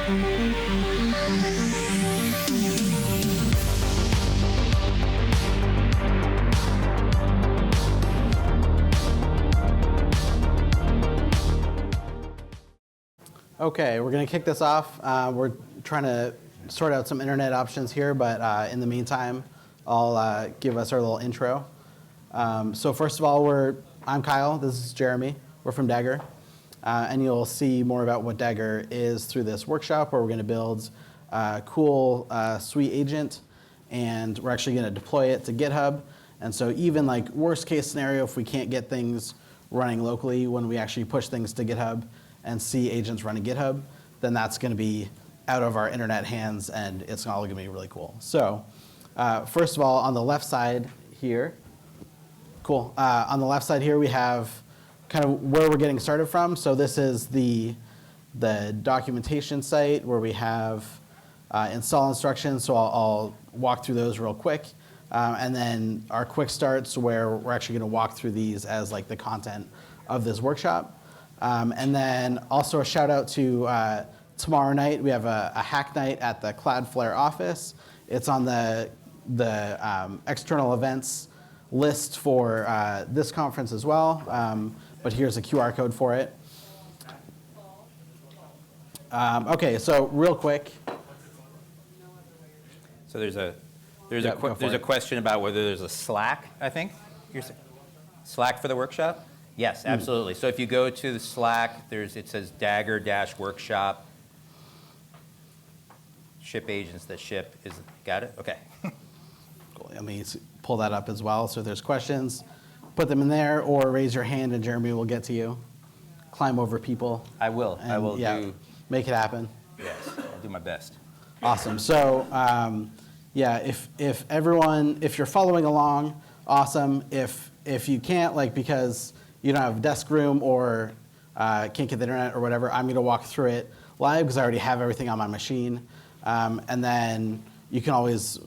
Okay, we're going to kick this off. We're trying to sort out some internet options here, but in the meantime, I'll give us our little intro. So first of all, I'm Kyle. This is Jeremy. We're from Dagger. And you'll see more about what Dagger is through this workshop where we're going to build a cool, sweet agent, and we're actually going to deploy it to GitHub. And so even like worst case scenario, if we can't get things running locally when we actually push things to GitHub and see agents running GitHub, then that's going to be out of our internet hands, and it's all going to be really cool. So first of all, on the left side here, cool. On the left side here, we have kind of where we're getting started from. So this is the documentation site where we have install instructions. So I'll walk through those real quick. And then our quick starts where we're actually going to walk through these as like the content of this workshop. And then also a shout out to tomorrow night. We have a hack night at the Cloudflare office. It's on the external events list for this conference as well. But here's a QR code for it. Okay, so real quick. So there's a question about whether there's a Slack, I think. Slack for the workshop? Yes, absolutely. So if you go to the Slack, it says Dagger-workshop. Ship agents that ship is, got it? Okay. Cool. Let me pull that up as well. So if there's questions, put them in there or raise your hand and Jeremy will get to you. Climb over people. I will. And, I will make it happen. Yes, I'll do my best. Awesome. So yeah, if you're following along, awesome. If you can't, like because you don't have desk room or can't get the internet or whatever, I'm going to walk through it live because I already have everything on my machine. And then you can always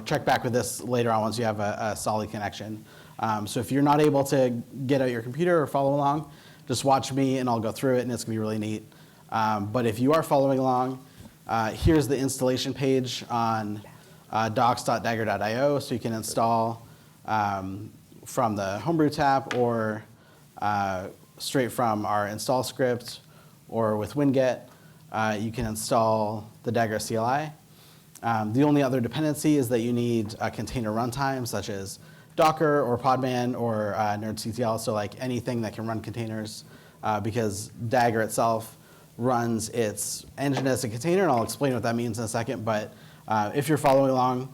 check back with this later on once you have a solid connection. So if you're not able to get out your computer or follow along, just watch me and I'll go through it and it's going to be really neat. But if you are following along, here's the installation page on docs.dagger.io, so you can install from the Homebrew tab or straight from our install script, or with winget, you can install the Dagger CLI. The only other dependency is that you need a container runtime, such as Docker or Podman or nerdctl, so like anything that can run containers, because Dagger itself runs its engine as a container, and I'll explain what that means in a second. But if you're following along,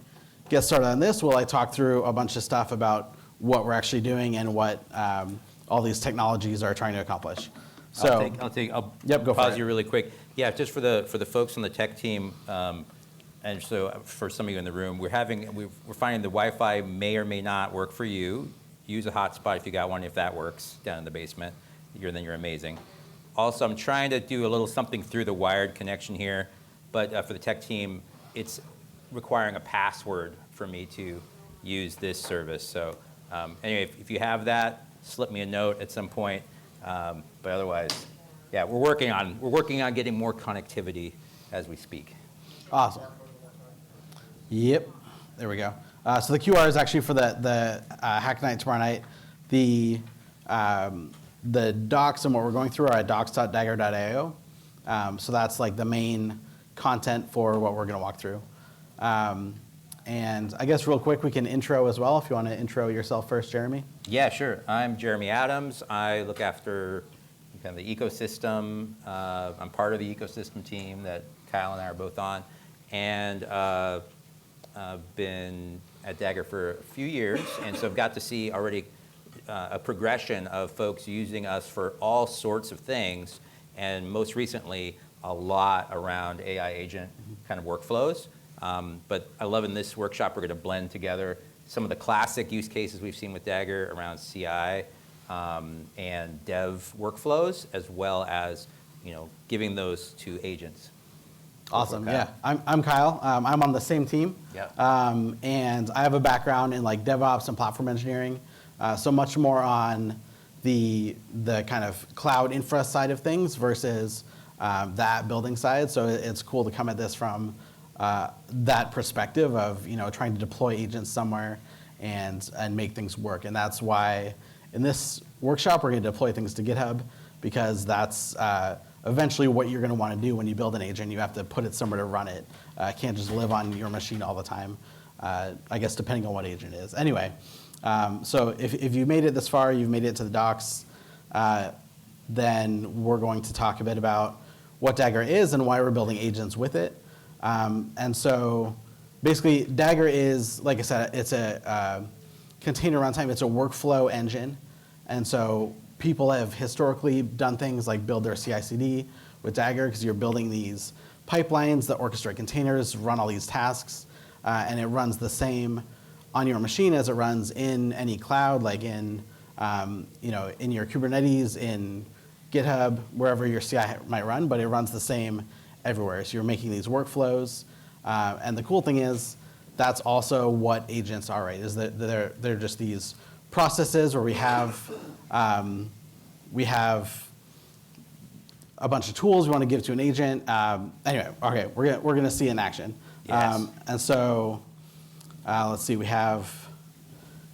get started on this while I talk through a bunch of stuff about what we're actually doing and what all these technologies are trying to accomplish. So I'll go pause for you really quick. Yeah, just for the folks on the tech team, and so for some of you in the room, we're finding the Wi-Fi may or may not work for you. Use a hotspot if you got one, if that works down in the basement. Then you're amazing. Also, I'm trying to do a little something through the wired connection here, but for the tech team, it's requiring a password for me to use this service. So anyway, if you have that, slip me a note at some point. But otherwise, yeah, we're working on getting more connectivity as we speak. Awesome. Yep, there we go. So the QR is actually for the hack night tomorrow night. The docs and what we're going through are at docs.dagger.io. So that's like the main content for what we're going to walk through. And I guess real quick, we can intro as well, if you want to intro yourself first, Jeremy. Yeah, sure. I'm Jeremy Adams. I look after kind of the ecosystem. I'm part of the ecosystem team that Kyle and I are both on. And I've been at Dagger for a few years, and so I've got to see already a progression of folks using us for all sorts of things, and most recently, a lot around AI agent kind of workflows. But I love in this workshop, we're going to blend together some of the classic use cases we've seen with Dagger around CI and dev workflows, as well as giving those to agents. Awesome. Yeah, I'm Kyle. I'm on the same team. Yeah. And I have a background in like DevOps and platform engineering, so much more on the kind of cloud infra side of things versus that building side. So it's cool to come at this from that perspective of trying to deploy agents somewhere and make things work. And that's why in this workshop we're going to deploy things to GitHub, because that's eventually what you're going to want to do when you build an agent. You have to put it somewhere to run it. It can't just live on your machine all the time. I guess depending on what agent is. Anyway, so if you made it this far, you've made it to the docs, then we're going to talk a bit about what Dagger is and why we're building agents with it. And so basically, Dagger is, like I said, it's a container runtime. It's a workflow engine. And so people have historically done things like build their CI/CD with Dagger, because you're building these pipelines that orchestrate containers, run all these tasks, and it runs the same on your machine as it runs in any cloud, like in your Kubernetes, in GitHub, wherever your CI might run, but it runs the same everywhere. So you're making these workflows. And the cool thing is, that's also what agents are, right? Is that they're just these processes where we have a bunch of tools we want to give to an agent. Anyway, okay, we're gonna see in action. Yes. And so let's see, we have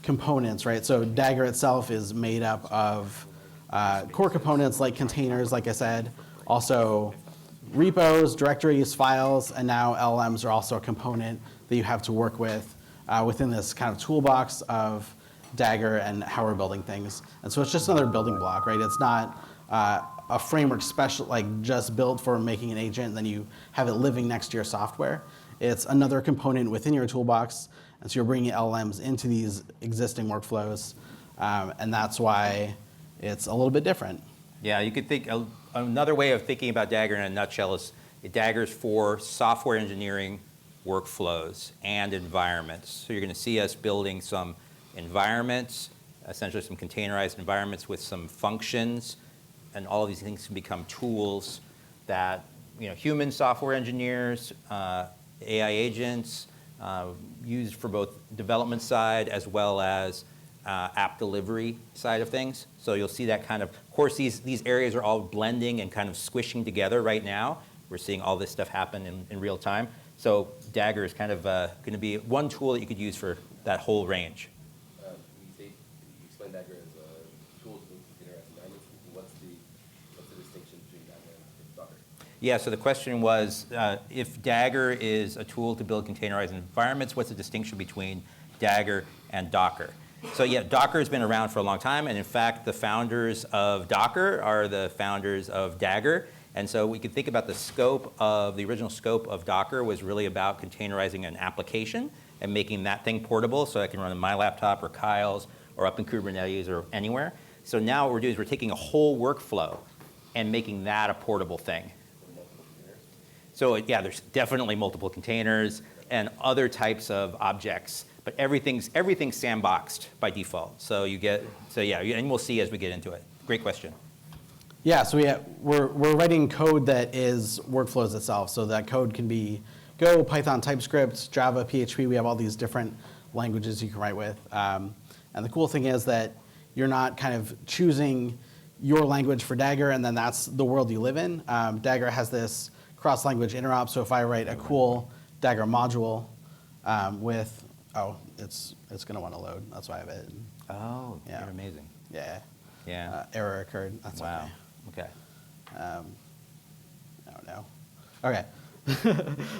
components, right? So Dagger itself is made up of core components like containers, like I said, also repos, directories, files, and now LLMs are also a component that you have to work with within this kind of toolbox of Dagger and how we're building things. And so it's just another building block, right? It's not a framework special, like just built for making an agent and then you have it living next to your software. It's another component within your toolbox. And so you're bringing LLMs into these existing workflows. And that's why it's a little bit different. Yeah, you could think another way of thinking about Dagger in a nutshell is Dagger's for software engineering workflows and environments. So you're going to see us building some environments, essentially some containerized environments with some functions, and all of these things can become tools that human software engineers, AI agents, used for both development side as well as app delivery side of things. So you'll see that kind of course, these areas are all blending and kind of squishing together right now. We're seeing all this stuff happen in real time. So Dagger is kind of going to be one tool that you could use for that whole range. You explain Dagger as a tool to containerized environments. What's the distinction between Dagger and Docker? Yeah, so the question was, if Dagger is a tool to build containerized environments, what's the distinction between Dagger and Docker? So yeah, Docker has been around for a long time, and in fact, the founders of Docker are the founders of Dagger. And so we could think about the original scope of Docker was really about containerizing an application and making that thing portable so I can run on my laptop or Kyle's or up in Kubernetes or anywhere. So now what we're doing is we're taking a whole workflow and making that a portable thing. So yeah, there's definitely multiple containers and other types of objects, but everything's sandboxed by default. So yeah, and we'll see as we get into it. Great question. Yeah, so we're writing code that is workflows itself. So that code can be Go, Python, TypeScript, Java, PHP. We have all these different languages you can write with. And the cool thing is that you're not kind of choosing your language for Dagger and then that's the world you live in. Dagger has this cross-language interop. So if I write a cool Dagger module it's going to want to load. That's why I have it. Oh, Yeah. you're amazing. Yeah. Yeah. Error occurred. That's Wow. okay. Okay. No. Okay.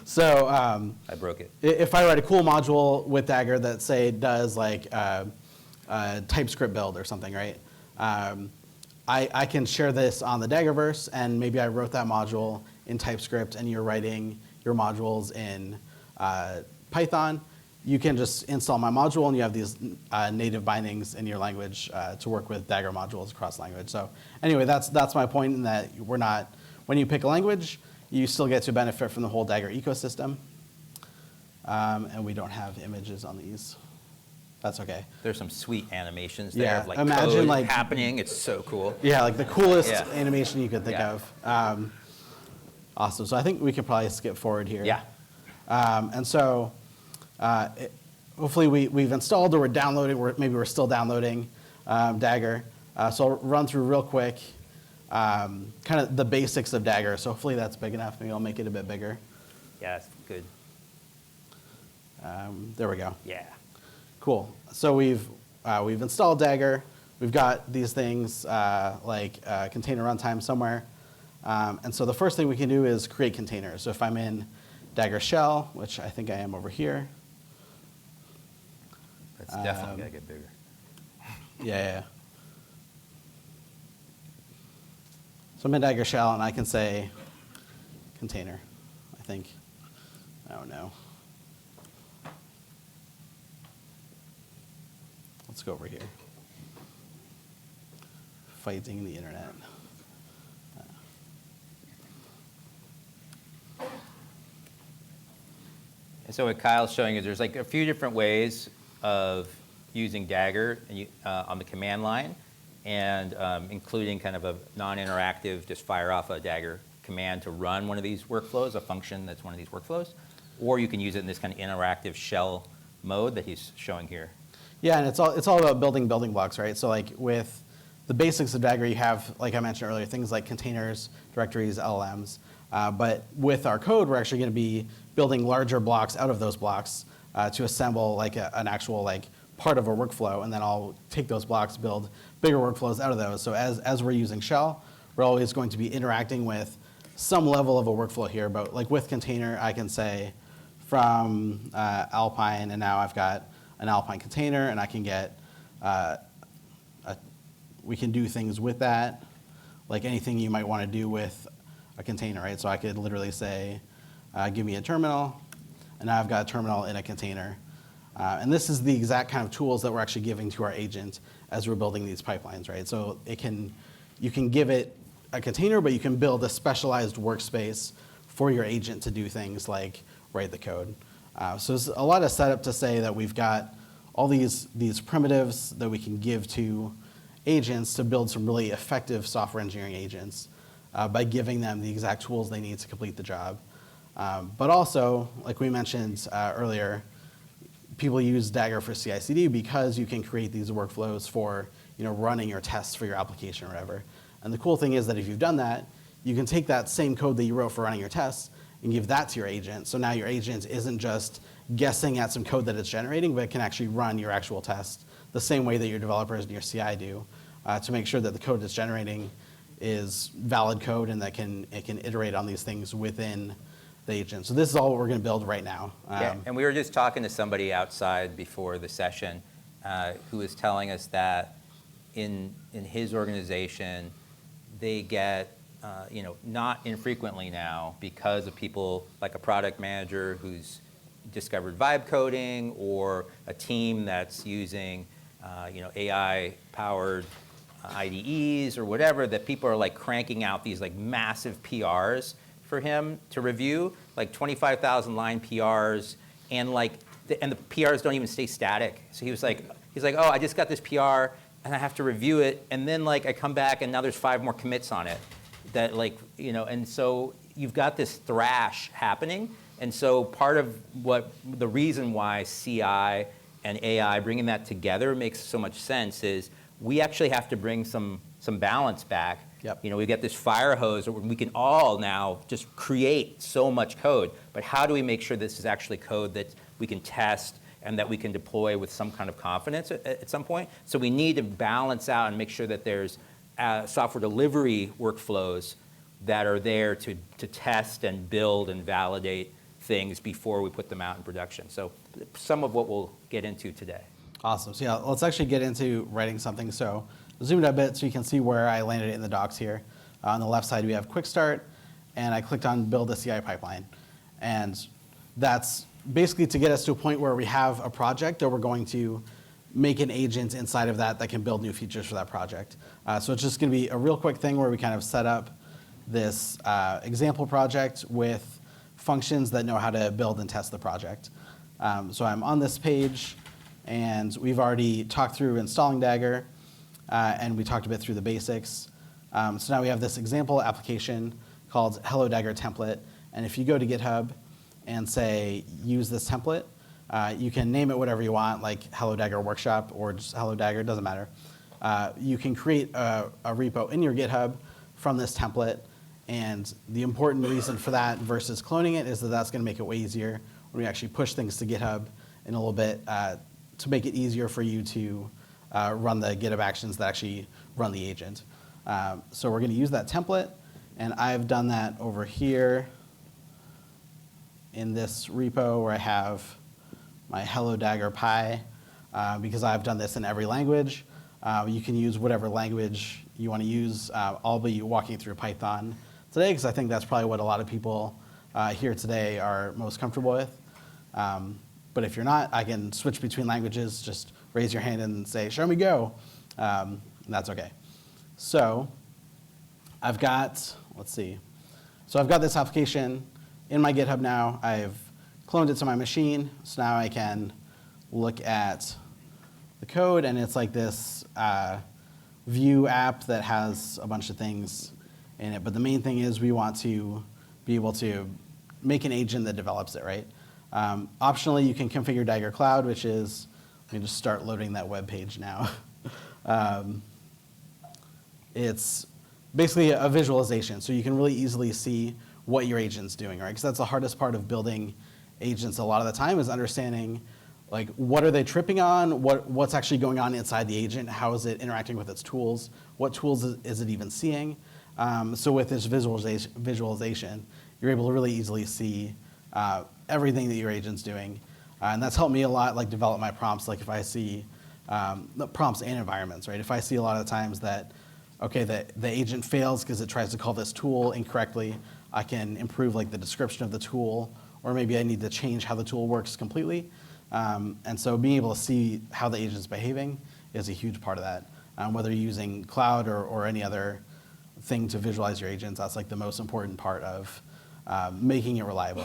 So I broke it. if I write a cool module with Dagger that say does like a TypeScript build or something, right? I can share this on the Daggerverse, and maybe I wrote that module in TypeScript, and you're writing your modules in Python. You can just install my module, and you have these native bindings in your language to work with Dagger modules across language. So anyway, that's my point in that we're not, when you pick a language, you still get to benefit from the whole Dagger ecosystem. And we don't have images on these. That's okay. There's some sweet animations there Yeah, of like imagine code like happening. It's so cool. Yeah, like the coolest Yeah. animation you could think Yeah. of. Awesome. So I think we could probably skip forward here. Yeah. And so hopefully we've installed or we're downloading, maybe we're still downloading Dagger. So I'll run through real quick kind of the basics of Dagger. So hopefully that's big enough. Maybe I'll make it a bit bigger. Yeah, that's good. There we go. Yeah. Cool. So we've installed Dagger. We've got these things like container runtime somewhere. And so the first thing we can do is create containers. So if I'm in Dagger shell, which I think I am over here. That's definitely got to get bigger. Yeah. So I'm in Dagger shell, and I can say container, I think. Oh, no. Let's go over here. Fighting the internet. And so what Kyle's showing is there's like a few different ways of using Dagger on the command line, and including kind of a non-interactive, just fire off a Dagger command to run one of these workflows, a function that's one of these workflows. Or you can use it in this kind of interactive shell mode that he's showing here. Yeah, and it's all about building blocks, right? So like with the basics of Dagger, you have, like I mentioned earlier, things like containers, directories, LLMs. But with our code, we're actually going to be building larger blocks out of those blocks to assemble like an actual like part of a workflow, and then I'll take those blocks, build bigger workflows out of those. So as we're using shell, we're always going to be interacting with some level of a workflow here. But like with container, I can say from Alpine, and now I've got an Alpine container, and I can get we can do things with that, like anything you might want to do with a container, right? So I could literally say, give me a terminal, and now I've got a terminal in a container. And this is the exact kind of tools that we're actually giving to our agent as we're building these pipelines, right? So you can give it a container, but you can build a specialized workspace for your agent to do things like write the code. So there's a lot of setup to say that we've got all these primitives that we can give to agents to build some really effective software engineering agents by giving them the exact tools they need to complete the job. But also, like we mentioned earlier, people use Dagger for CI/CD because you can create these workflows for running your tests for your application or whatever. And the cool thing is that if you've done that, you can take that same code that you wrote for running your tests and give that to your agent. So now your agent isn't just guessing at some code that it's generating, but it can actually run your actual test the same way that your developers and your CI do to make sure that the code it's generating is valid code and that it can iterate on these things within the agent. So this is all what we're going to build right now. Yeah, and we were just talking to somebody outside before the session who was telling us that in his organization, they get not infrequently now, because of people like a product manager who's discovered vibe coding, or a team that's using AI-powered IDEs or whatever, that people are like cranking out these like massive PRs for him to review, like 25,000 line PRs, and and the PRs don't even stay static. So he's like, oh, I just got this PR and I have to review it, and then like I come back and now there's 5 more commits on it. That and so you've got this thrash happening. And so part of the reason why CI and AI, bringing that together, makes so much sense is we actually have to bring some balance back. Yep. We get this fire hose, we can all now just create so much code, but how do we make sure this is actually code that we can test and that we can deploy with some kind of confidence at some point? So we need to balance out and make sure that there's software delivery workflows that are there to test and build and validate things before we put them out in production. So some of what we'll get into today. Awesome. So yeah, let's actually get into writing something. So zoom it a bit so you can see where I landed it in the docs here. On the left side, we have quick start, and I clicked on build a CI pipeline. And that's basically to get us to a point where we have a project that we're going to make an agent inside of that can build new features for that project. So it's just going to be a real quick thing where we kind of set up this example project with functions that know how to build and test the project. So I'm on this page, and we've already talked through installing Dagger, and we talked a bit through the basics. So now we have this example application called Hello Dagger template. And if you go to GitHub and say, use this template, you can name it whatever you want, like Hello Dagger Workshop or just Hello Dagger, it doesn't matter. You can create a repo in your GitHub from this template. And the important reason for that versus cloning it is that that's going to make it way easier when we actually push things to GitHub in a little bit to make it easier for you to run the GitHub actions that actually run the agent. So we're going to use that template, and I've done that over here in this repo where I have my hello Dagger py, because I've done this in every language. You can use whatever language you want to use. I'll be walking through Python today because I think that's probably what a lot of people here today are most comfortable with. But if you're not, I can switch between languages. Just raise your hand and say, show me go. And that's OK. So I've got, let's see. So I've got this application in my GitHub now. I've cloned it to my machine. So now I can look at the code, and it's like this Vue app that has a bunch of things in it. But the main thing is we want to be able to make an agent that develops it, right? Optionally, you can configure Dagger Cloud, which is, let me just start loading that web page now. It's basically a visualization, so you can really easily see what your agent's doing, right? Because that's the hardest part of building agents a lot of the time is understanding, like, what are they tripping on? What's actually going on inside the agent? How is it interacting with its tools? What tools is it even seeing? So with this visualization, you're able to really easily see everything that your agent's doing. And that's helped me a lot, like, develop my prompts. Like, if I see the prompts and environments, right? If I see a lot of times that, okay, the agent fails because it tries to call this tool incorrectly, I can improve, like, the description of the tool, or maybe I need to change how the tool works completely. And so being able to see how the agent's behaving is a huge part of that. Whether you're using Cloud or any other thing to visualize your agents, that's like the most important part of making it reliable.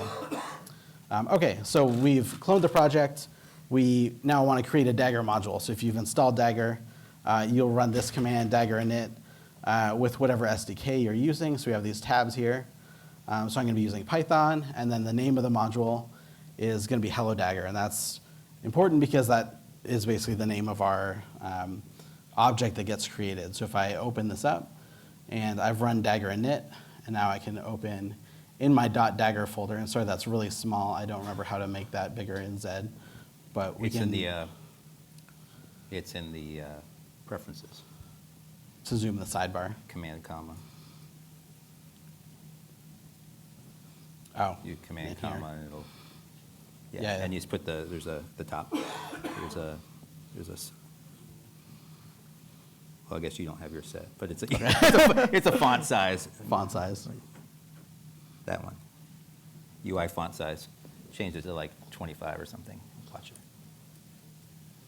OK, so we've cloned the project. We now want to create a Dagger module. So if you've installed Dagger, you'll run this command, Dagger init, with whatever SDK you're using. So we have these tabs here. So I'm going to be using Python, and then the name of the module is going to be hello Dagger, and that's important because that is basically the name of our object that gets created. So if I open this up, and I've run Dagger init, and now I can open in my .dagger folder, and sorry, that's really small. I don't remember how to make that bigger in Z, but we can. It's in the preferences. To zoom the sidebar. Command comma. Oh. You command in comma, here. and it'll. Yeah. And you just put the top. Well, I guess you don't have yours set, but it's it's a font size. Font size. That one. UI font size. Change it to like 25 or something. Watch it.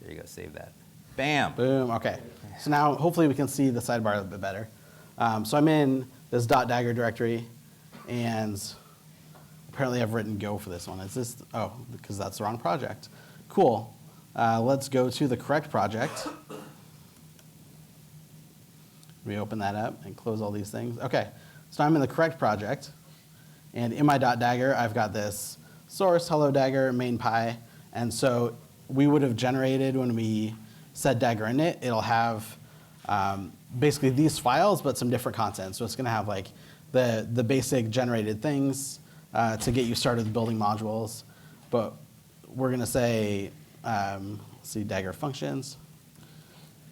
There you go. Save that. Bam. Boom. OK. So now hopefully we can see the sidebar a bit better. So I'm in this .dagger directory, and apparently I've written Go for this one. Is this? Oh, because that's the wrong project. Cool. Let's go to the correct project. We open that up and close all these things. OK. So I'm in the correct project. And in my .dagger, I've got this source, hello Dagger, main py. And so we would have generated, when we said Dagger init, it'll have basically these files, but some different content. So it's going to have like the basic generated things to get you started with building modules. But we're going to say, let's see, Dagger functions.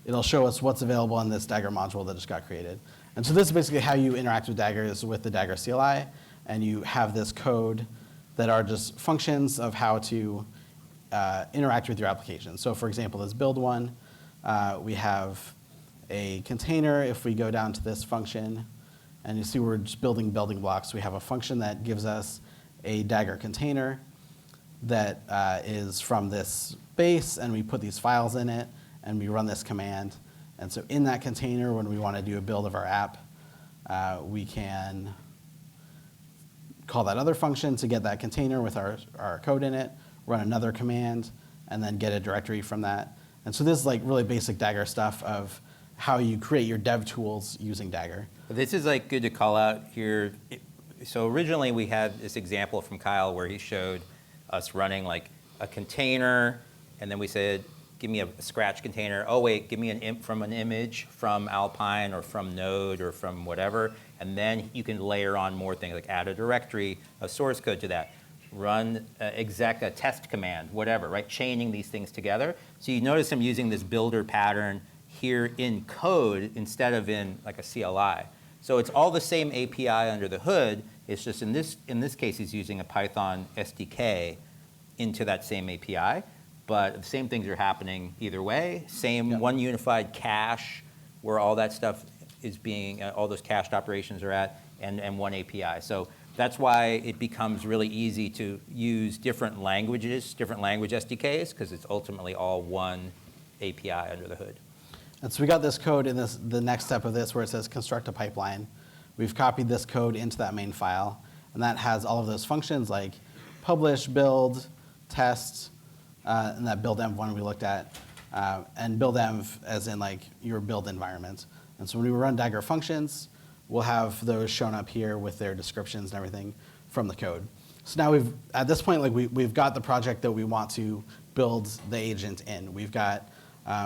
It'll show us what's available in this Dagger module that just got created. And so this is basically how you interact with Dagger, is with the Dagger CLI. And you have this code that are just functions of how to interact with your application. So for example, this build one, we have a container. If we go down to this function, and you see we're just building blocks, we have a function that gives us a Dagger container that is from this base, and we put these files in it, and we run this command. And so in that container, when we want to do a build of our app, we can call that other function to get that container with our code in it, run another command, and then get a directory from that. And so this is like really basic Dagger stuff of how you create your dev tools using Dagger. This is like good to call out here. So originally we had this example from Kyle where he showed us running like a container, and then we said, give me a Scratch container. Oh wait, give me an image from Alpine or from Node or from whatever. And then you can layer on more things, like add a directory of source code to that, run exec a test command, whatever, right? Chaining these things together. So you notice I'm using this builder pattern here in code instead of in like a CLI. So it's all the same API under the hood. It's just in this case, he's using a Python SDK into that same API. But the same things are happening either way. Same one unified cache where all that stuff is being, all those cached operations are at, and one API. So that's why it becomes really easy to use different languages, different language SDKs, because it's ultimately all one API under the hood. And so we got this code in the next step of this where it says construct a pipeline. We've copied this code into that main file, and that has all of those functions like publish, build, test, and that build env one we looked at, and build env as in like your build environment. And so when we run Dagger functions, we'll have those shown up here with their descriptions and everything from the code. So now at this point, like we've got the project that we want to build the agent in. We've got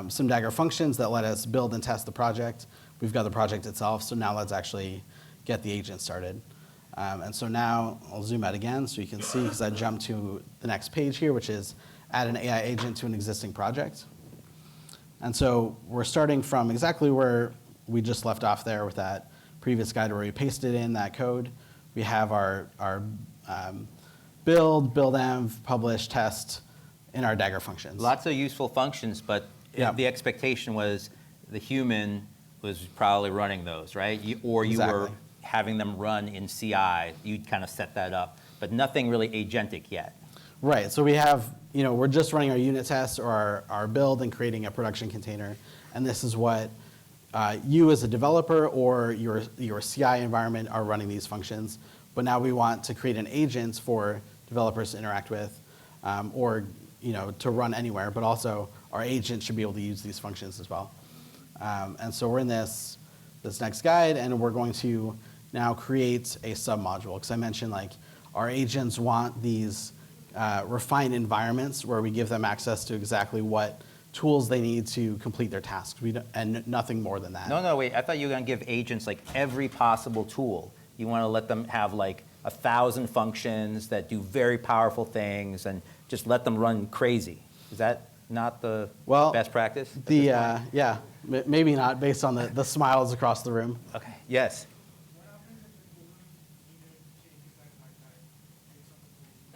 some Dagger functions that let us build and test the project. We've got the project itself, so now let's actually get the agent started. And so now I'll zoom out again so you can see, because I jumped to the next page here, which is add an AI agent to an existing project. And so we're starting from exactly where we just left off there with that previous guide where we pasted in that code. We have our build env, publish, test in our Dagger functions. Lots of useful functions, but the expectation was the human was probably running those, right? You were having them run in CI. You'd kind of set that up, but nothing really agentic yet. Right, so we have, we're just running our unit tests or our build and creating a production container. And this is what you as a developer or your CI environment are running these functions. But now we want to create an agent for developers to interact with or to run anywhere, but also our agent should be able to use these functions as well. And so we're in this next guide, and we're going to now create a submodule, because I mentioned like our agents want these refined environments where we give them access to exactly what tools they need to complete their tasks, and nothing more than that. No, wait, I thought you were going to give agents like every possible tool. You want to let them have like 1,000 functions that do very powerful things and just let them run crazy. Is that not the best practice? Yeah, maybe not based on the smiles across the room. Okay, yes.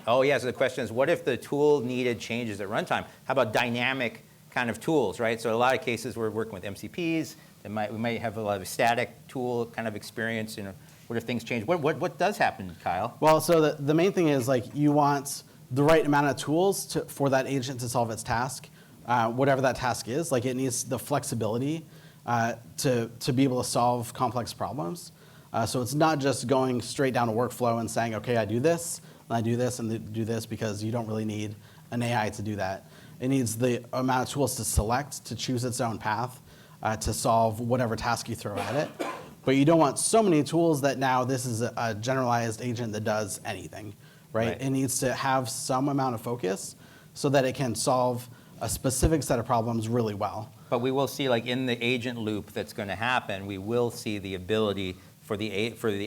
Oh, yeah, so the question is, what if the tool needed changes at runtime? How about dynamic kind of tools, right? So in a lot of cases, we're working with MCPs. We might have a lot of static tool kind of experience. What if things change? What does happen, Kyle? Well, so the main thing is like you want the right amount of tools for that agent to solve its task, whatever that task is. Like it needs the flexibility to be able to solve complex problems. So it's not just going straight down a workflow and saying, okay, I do this, and I do this, and do this, because you don't really need an AI to do that. It needs the amount of tools to select, to choose its own path, to solve whatever task you throw at it. But you don't want so many tools that now this is a generalized agent that does anything, right? It needs to have some amount of focus so that it can solve a specific set of problems really well. But we will see, like in the agent loop that's going to happen, we will see the ability for the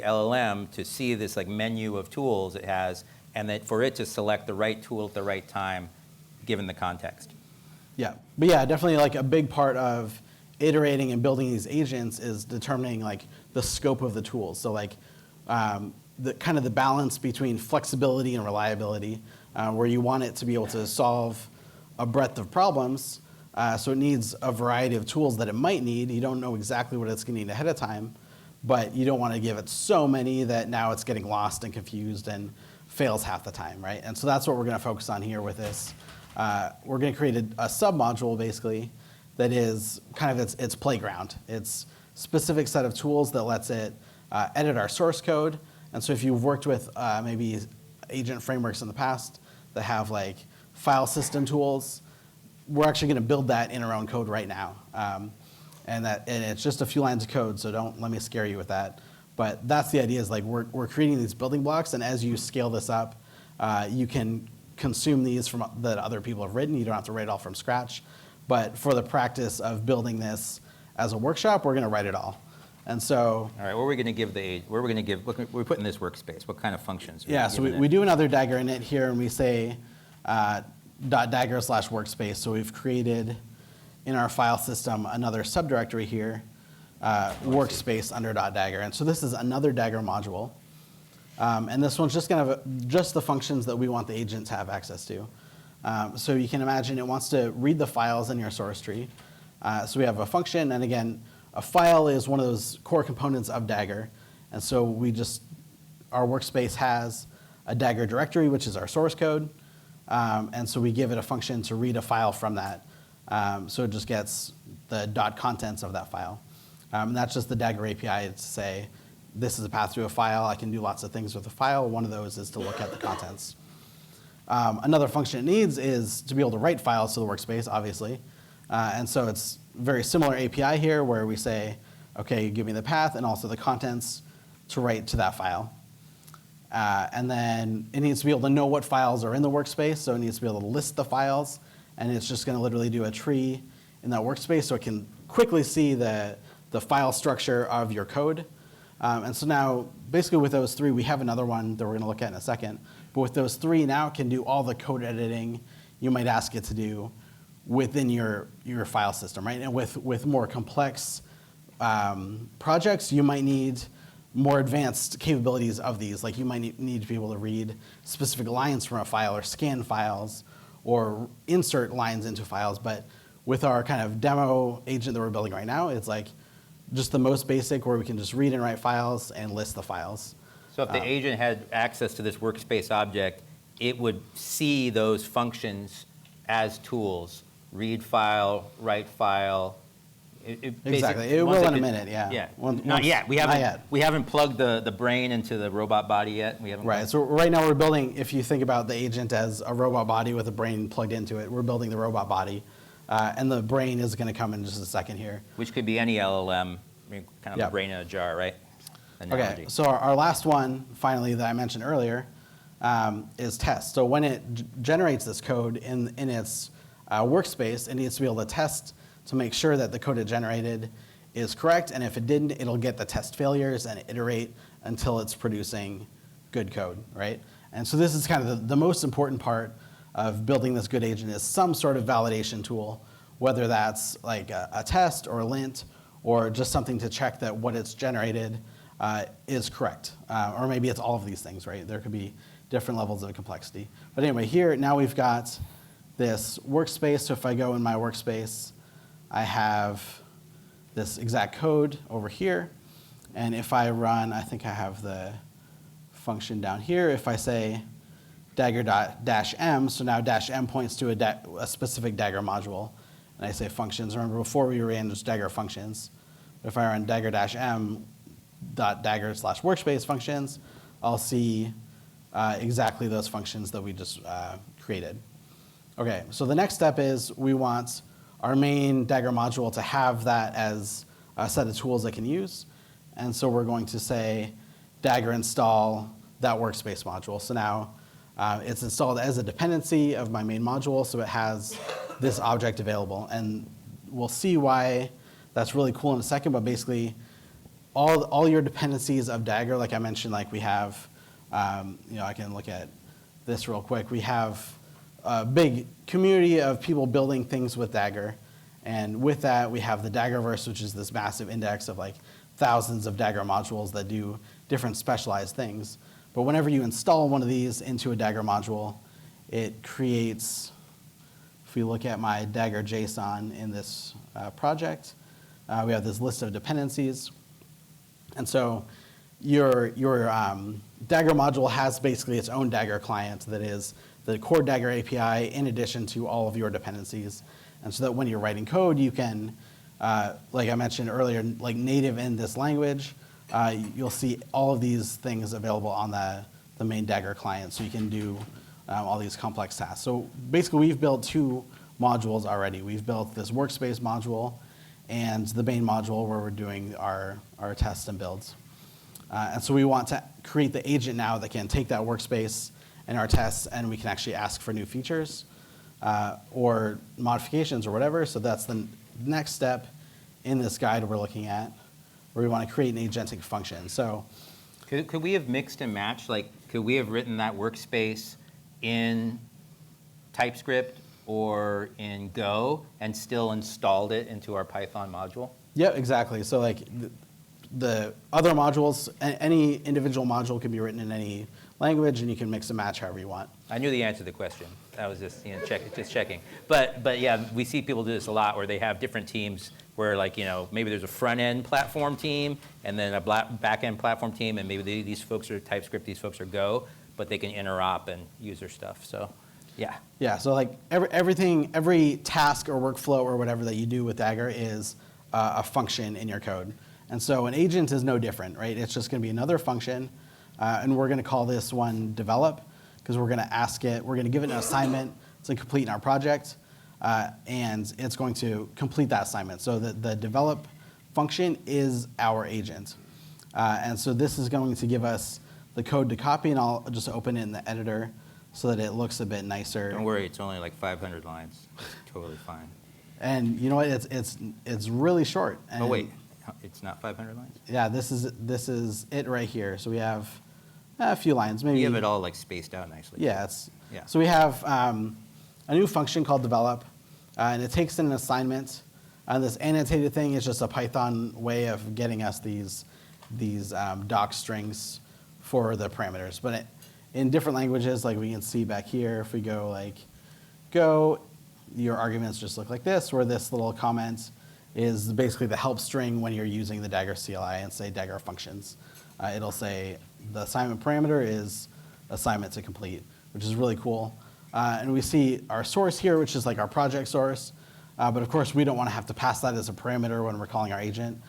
LLM to see this like menu of tools it has, and that for it to select the right tool at the right time, given the context. Yeah, but yeah, definitely like a big part of iterating and building these agents is determining like the scope of the tools. So like the kind of the balance between flexibility and reliability, where you want it to be able to solve a breadth of problems. So it needs a variety of tools that it might need. You don't know exactly what it's going to need ahead of time, but you don't want to give it so many that now it's getting lost and confused and fails half the time, right? And so that's what we're going to focus on here with this. We're going to create a submodule basically that is kind of its playground. It's specific set of tools that lets it edit our source code. And so if you've worked with maybe agent frameworks in the past that have like file system tools, we're actually going to build that in our own code right now. And it's just a few lines of code, so don't let me scare you with that. But that's the idea, is like we're creating these building blocks, and as you scale this up, you can consume these from that other people have written. You don't have to write it all from scratch. But for the practice of building this as a workshop, we're going to write it all. And so, All right, what are we going to give we put in this workspace? What kind of functions? yeah, so we do another Dagger init here, and we say .dagger/workspace. So we've created in our file system another subdirectory here, workspace under .dagger. And so this is another Dagger module. And this one's just going to have just the functions that we want the agent to have access to. So you can imagine it wants to read the files in your source tree. So we have a function, and again, a file is one of those core components of Dagger. And so our workspace has a Dagger directory, which is our source code. And so we give it a function to read a file from that. So it just gets the .contents of that file. And that's just the Dagger API to say, this is a path to a file. I can do lots of things with a file. One of those is to look at the contents. Another function it needs is to be able to write files to the workspace, obviously. And so it's very similar API here where we say, OK, give me the path and also the contents to write to that file. And then it needs to be able to know what files are in the workspace. So it needs to be able to list the files. And it's just going to literally do a tree in that workspace so it can quickly see the file structure of your code. And so now, basically with those three, we have another one that we're going to look at in a second. But with those three, now it can do all the code editing you might ask it to do within your file system, right? And with more complex projects, you might need more advanced capabilities of these. Like you might need to be able to read specific lines from a file or scan files or insert lines into files. But with our kind of demo agent that we're building right now, it's like just the most basic where we can just read and write files and list the files. So if the agent had access to this workspace object, it would see those functions as tools. Read file, write file. Exactly. It will in a minute, yeah. Yeah. Not yet. We haven't plugged the brain into the robot body yet. Right. So right now we're building, if you think about the agent as a robot body with a brain plugged into it, we're building the robot body. And the brain is going to come in just a second here. Which could be any LLM, kind of Yep. a brain in a jar, right? Okay, so our last one, finally, that I mentioned earlier, is test. So when it generates this code in its workspace, it needs to be able to test to make sure that the code it generated is correct. And if it didn't, it'll get the test failures and iterate until it's producing good code, right? And so this is kind of the most important part of building this good agent is some sort of validation tool, whether that's like a test or a lint or just something to check that what it's generated is correct. Or maybe it's all of these things, right? There could be different levels of complexity. But anyway, here now we've got this workspace. So if I go in my workspace, I have this exact code over here. And if I run, I think I have the function down here. If I say Dagger.-m, so now -m points to a specific Dagger module. And I say functions. Remember, before we ran just Dagger functions. If I run Dagger-m .dagger/workspace functions, I'll see exactly those functions that we just created. Okay, so the next step is we want our main Dagger module to have that as a set of tools it can use. And so we're going to say Dagger install that workspace module. So now it's installed as a dependency of my main module, so it has this object available. And we'll see why that's really cool in a second, but basically all your dependencies of Dagger, like I mentioned, like we have, I can look at this real quick. We have a big community of people building things with Dagger. And with that, we have the Daggerverse, which is this massive index of like thousands of Dagger modules that do different specialized things. But whenever you install one of these into a Dagger module, it creates, if we look at my Dagger JSON in this project, we have this list of dependencies. And so your Dagger module has basically its own Dagger client that is the core Dagger API in addition to all of your dependencies. And so that when you're writing code, you can, like I mentioned earlier, like native in this language, you'll see all of these things available on the main Dagger client. So you can do all these complex tasks. So basically, we've built two modules already. We've built this workspace module and the main module where we're doing our tests and builds. And so we want to create the agent now that can take that workspace and our tests, and we can actually ask for new features or modifications or whatever. So that's the next step in this guide we're looking at. where we want to create an agentic function. So Could we have mixed and matched? Like, could we have written that workspace in TypeScript or in Go and still installed it into our Python module? yeah, exactly. So like the other modules, any individual module can be written in any language, and you can mix and match however you want. I knew the answer to the question. I was just, just checking. But yeah, we see people do this a lot where they have different teams where, like, maybe there's a front-end platform team and then a back-end platform team, and maybe these folks are TypeScript, these folks are Go, but they can interop and use their stuff. So, yeah. Yeah, so like every task or workflow or whatever that you do with Dagger is a function in your code. And so an agent is no different, right? It's just going to be another function, and we're going to call this one develop, because we're going to ask it, we're going to give it an assignment to complete in our project, and it's going to complete that assignment. So the develop function is our agent. And so this is going to give us the code to copy, and I'll just open it in the editor so that it looks a bit nicer. Don't worry, it's only like 500 lines. Totally fine. And you know what? It's really short. And oh wait, it's not 500 lines? yeah, this is it right here. So we have a few lines, maybe. You have it all like spaced out nicely. Yeah, Yeah. So we have a new function called develop, and it takes in an assignment. This annotated thing is just a Python way of getting us these doc strings for the parameters. But in different languages, like we can see back here, if we go like Go, your arguments just look like this, where this little comment is basically the help string when you're using the Dagger CLI and say Dagger functions. It'll say the assignment parameter is assignment to complete, which is really cool. And we see our source here, which is like our project source. But of course, we don't want to have to pass that as a parameter when we're calling our agent.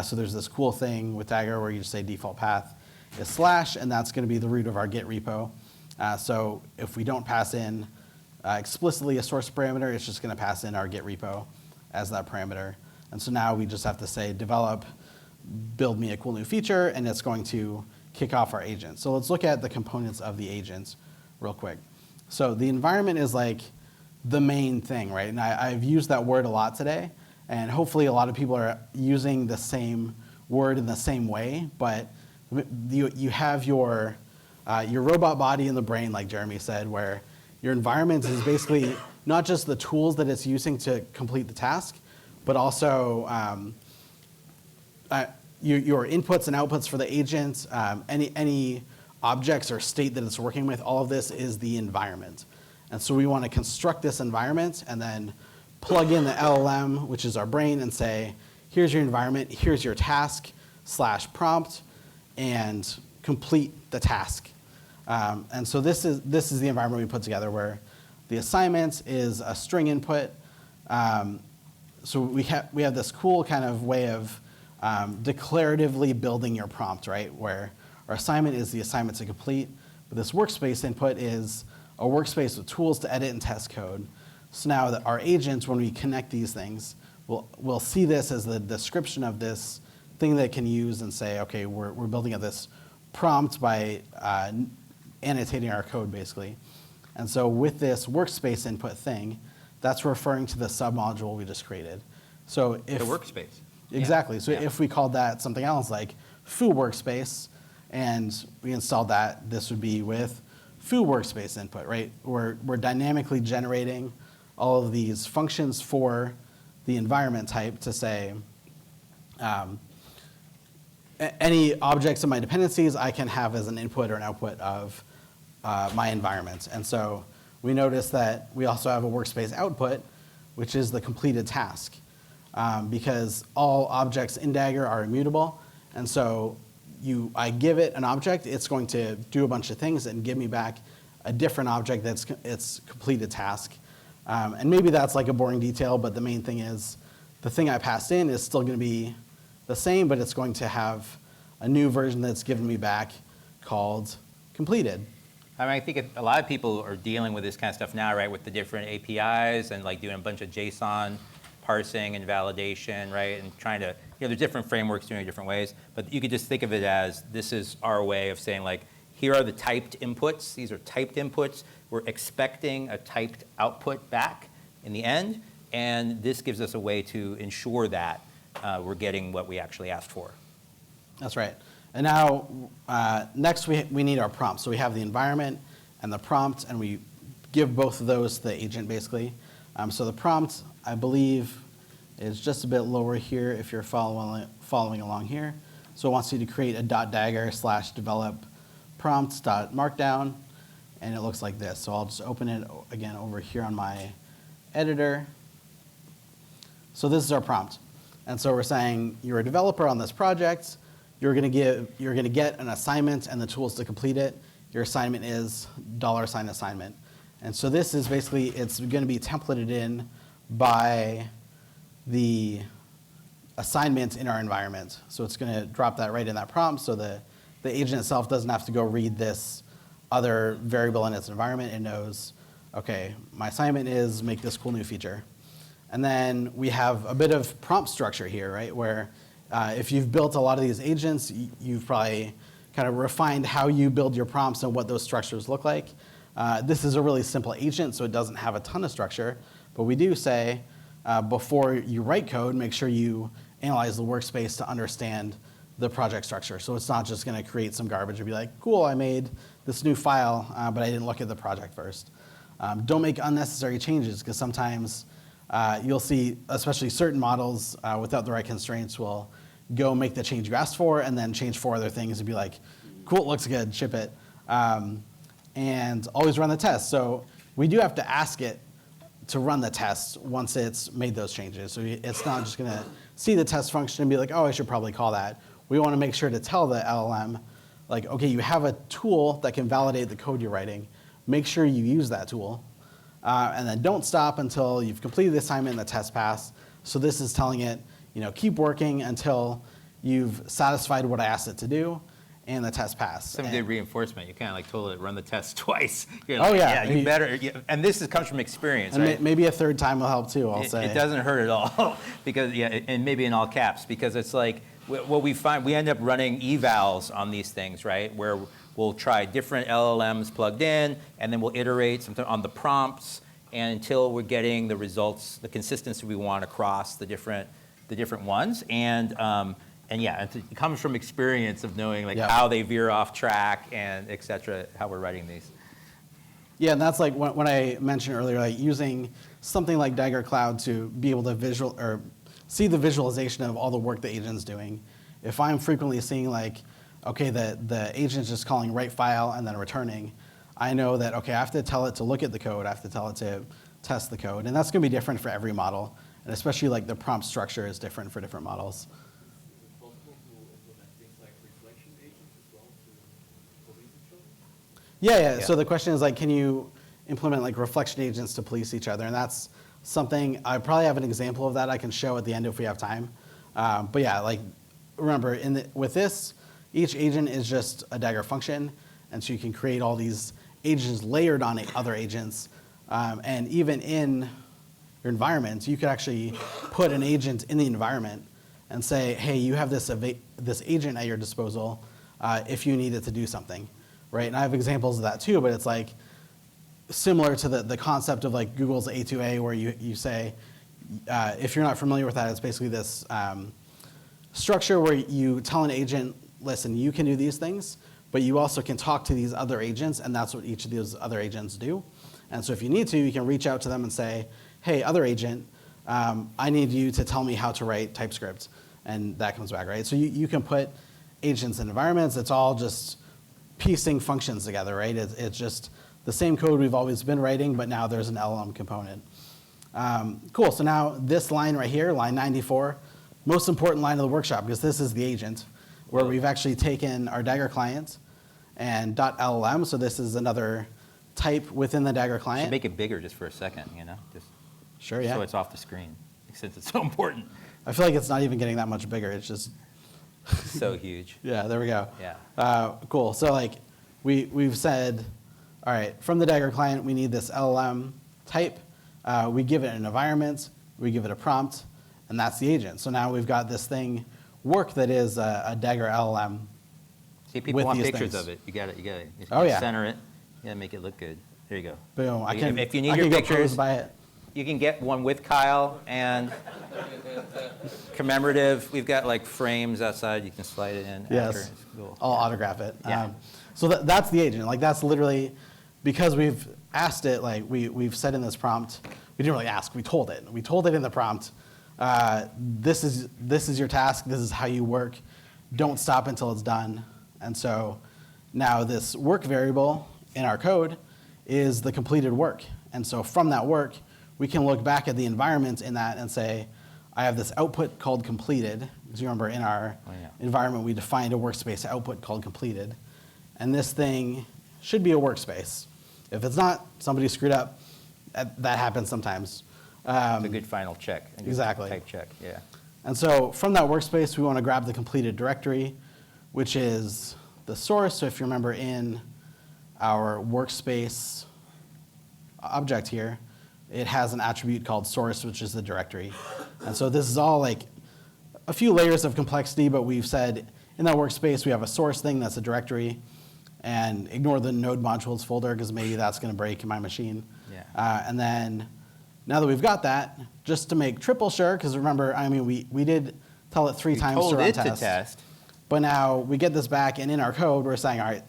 So there's this cool thing with Dagger where you just say default path is /, and that's going to be the root of our Git repo. So if we don't pass in explicitly a source parameter, it's just going to pass in our Git repo as that parameter. And so now we just have to say develop, build me a cool new feature, and it's going to kick off our agent. So let's look at the components of the agent real quick. So the environment is like the main thing, right? And I've used that word a lot today, and hopefully a lot of people are using the same word in the same way, but you have your robot body in the brain, like Jeremy said, where your environment is basically not just the tools that it's using to complete the task, but also your inputs and outputs for the agent, any objects or state that it's working with, all of this is the environment. And so we want to construct this environment and then plug in the LLM, which is our brain, and say, here's your environment, here's your task /prompt, and complete the task. And so this is the environment we put together, where the assignment is a string input. So we have this cool kind of way of declaratively building your prompt, right? Where our assignment is the assignment to complete, but this workspace input is a workspace with tools to edit and test code. So now that our agents, when we connect these things, we'll see this as the description of this thing that it can use and say, okay, we're building up this prompt by annotating our code, basically. And so with this workspace input thing, that's referring to the submodule we just created. So if the workspace. Exactly. Yeah. So Yeah. if we called that something else like foo workspace, and we installed that, this would be with foo workspace input, right? We're dynamically generating all of these functions for the environment type to say, any objects in my dependencies I can have as an input or an output of my environment. And so we notice that we also have a workspace output, which is the completed task. Because all objects in Dagger are immutable. And so I give it an object, it's going to do a bunch of things and give me back a different object that's its completed task. And maybe that's like a boring detail, but the main thing is the thing I passed in is still going to be the same, but it's going to have a new version that's given me back called completed. I mean, I think a lot of people are dealing with this kind of stuff now, right, with the different APIs and like doing a bunch of JSON parsing and validation, right, and trying to, there's different frameworks doing it different ways, but you could just think of it as this is our way of saying, like, here are the typed inputs. These are typed inputs. We're expecting a typed output back in the end, and this gives us a way to ensure that we're getting what we actually asked for. That's right. And now, next we need our prompt. So we have the environment and the prompt, and we give both of those to the agent, basically. So the prompt, I believe, is just a bit lower here if you're following along here. So it wants you to create a .dagger/develop prompt.markdown, and it looks like this. So I'll just open it again over here on my editor. So this is our prompt. And so we're saying you're a developer on this project. You're going to get an assignment and the tools to complete it. Your assignment is $assignment. And so this is basically, it's going to be templated in by the assignment in our environment. So it's going to drop that right in that prompt, so the agent itself doesn't have to go read this other variable in its environment. It knows, okay, my assignment is make this cool new feature. And then we have a bit of prompt structure here, right, where if you've built a lot of these agents, you've probably kind of refined how you build your prompts and what those structures look like. This is a really simple agent, so it doesn't have a ton of structure. But we do say, before you write code, make sure you analyze the workspace to understand the project structure. So it's not just going to create some garbage and be like, cool, I made this new file, but I didn't look at the project first. Don't make unnecessary changes, because sometimes you'll see, especially certain models without the right constraints, will go make the change you asked for and then change 4 other things and be like, cool, it looks good, ship it. And always run the test. So we do have to ask it to run the test once it's made those changes. So it's not just going to see the test function and be like, oh, I should probably call that. We want to make sure to tell the LLM, like, okay, you have a tool that can validate the code you're writing. Make sure you use that tool. And then don't stop until you've completed the assignment and the test passed. So this is telling it, keep working until you've satisfied what I asked it to do and the test passed. Some good reinforcement. You kind of like told it run the test twice. You're Oh like, yeah, you better. And this comes from experience, and right? maybe a third time will help too. I'll say It doesn't hurt at all because and maybe in all caps, because it's like what we find. We end up running evals on these things, right? Where we'll try different LLMs plugged in, and then we'll iterate something on the prompts, and until we're getting the results, the consistency we want across the different ones. And yeah, it comes from experience of knowing like how they veer off track and et cetera, how we're writing these. Yeah, and that's like when I mentioned earlier, like using something like Dagger Cloud to be able to see the visualization of all the work the agent's doing. If I'm frequently seeing like, okay, the agent's just calling write file and then returning, I know that, okay, I have to tell it to look at the code, I have to tell it to test the code, and that's going to be different for every model, and especially like the prompt structure is different for different models. Yeah. So the question is like, can you implement like reflection agents to police each other? And that's something, I probably have an example of that I can show at the end if we have time. But yeah, like remember with this, each agent is just a Dagger function. And so you can create all these agents layered on other agents. And even in your environment, you could actually put an agent in the environment and say, hey, you have this agent at your disposal if you need it to do something. Right, and I have examples of that too, but it's like similar to the concept of like Google's A2A, where you say, if you're not familiar with that, it's basically this structure where you tell an agent, listen, you can do these things, but you also can talk to these other agents, and that's what each of those other agents do. And so if you need to, you can reach out to them and say, hey, other agent, I need you to tell me how to write TypeScript, and that comes back, right? So you can put agents in environments. It's all just piecing functions together, right? It's just the same code we've always been writing, but now there's an LLM component. Cool, so now this line right here, line 94, most important line of the workshop, because this is the agent, where we've actually taken our Dagger client and .llm, so this is another type within the Dagger client. Should make it bigger just for a second, just sure, yeah. So it's off the screen, since it's so important. I feel like it's not even getting that much bigger, it's just so huge. Yeah, there we go. Yeah. Cool. So like we've said, all right, from the Dagger client, we need this LLM type. We give it an environment, we give it a prompt, and that's the agent. So now we've got this thing work that is a Dagger LLM. See, people want pictures of it. You got to Oh, yeah. center it. You got to make it look good. There you go. Boom. If you need I your can pictures, by it. You can get one with Kyle and commemorative. We've got like frames outside. You can slide it in. Yes. After. It's cool. I'll autograph it. Yeah. So that's the agent. Like that's literally, because we've asked it, like we've said in this prompt, we didn't really ask, we told it. We told it in the prompt, this is your task, this is how you work, don't stop until it's done. And so now this work variable in our code is the completed work. And so from that work, we can look back at the environment in that and say, I have this output called completed. Because you remember in our environment, we defined a workspace output called completed. And this thing should be a workspace. If it's not, somebody screwed up. That happens sometimes. It's a good final check. A good Exactly. Type check, yeah. And so from that workspace, we want to grab the completed directory, which is the source. So if you remember in our workspace object here, it has an attribute called source, which is the directory. And so this is all like a few layers of complexity, but we've said in that workspace, we have a source thing that's a directory, and ignore the node modules folder because maybe that's going to break in my machine. Yeah. And then now that we've got that, just to make triple sure, because remember, I mean, we did tell it three times told to run it test. to test. But now we get this back, and in our code, we're saying, all right,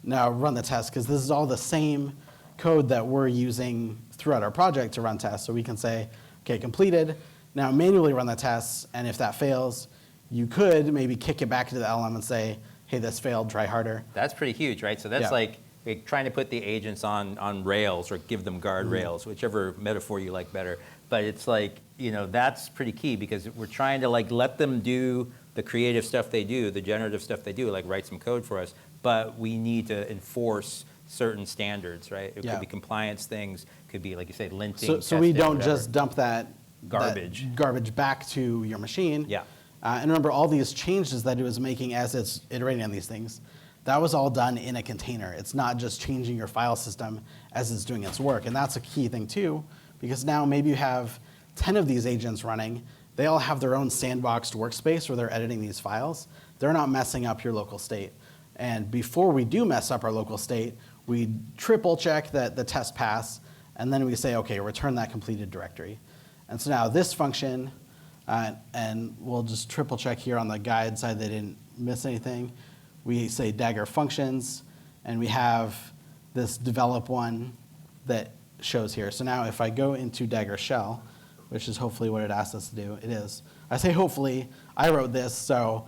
now run the test, because this is all the same code that we're using throughout our project to run tests. So we can say, okay, completed. Now manually run the tests, and if that fails, you could maybe kick it back to the LLM and say, hey, this failed, try harder. That's pretty huge, right? So that's Yeah. like trying to put the agents on rails or give them guardrails, whichever metaphor you like better. But it's like, that's pretty key because we're trying to like let them do the creative stuff they do, the generative stuff they do, like write some code for us, but we need to enforce certain standards, right? It Yeah. could be compliance things, could be, like you say, linting, So we testing, don't whatever. just dump that Garbage. that garbage back to your machine. Yeah. And remember, all these changes that it was making as it's iterating on these things, that was all done in a container. It's not just changing your file system as it's doing its work. And that's a key thing too, because now maybe you have 10 of these agents running. They all have their own sandboxed workspace where they're editing these files. They're not messing up your local state. And before we do mess up our local state, we triple check that the test pass, and then we say, okay, return that completed directory. And so now this function, and we'll just triple check here on the guide side they didn't miss anything. We say Dagger functions, and we have this develop one that shows here. So now if I go into Dagger shell, which is hopefully what it asked us to do, it is. I say hopefully, I wrote this, so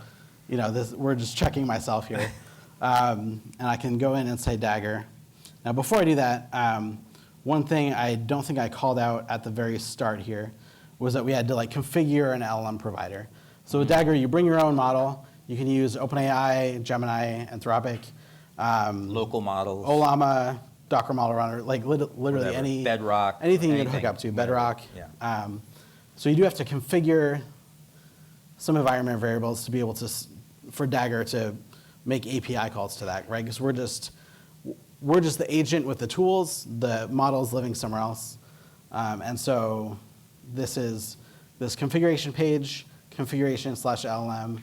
we're just checking myself here. And I can go in and say Dagger. Now before I do that, one thing I don't think I called out at the very start here was that we had to like configure an LLM provider. So with Dagger, you bring your own model. You can use OpenAI, Gemini, Anthropic, Local models. Olama, Docker model runner, like literally Whatever. any Bedrock, anything you can anything. hook up to, Bedrock. Yeah. So you do have to configure some environment variables to be able to, for Dagger to make API calls to that, right? Because we're just the agent with the tools, the model's living somewhere else. And so this is this configuration page, configuration/LLM,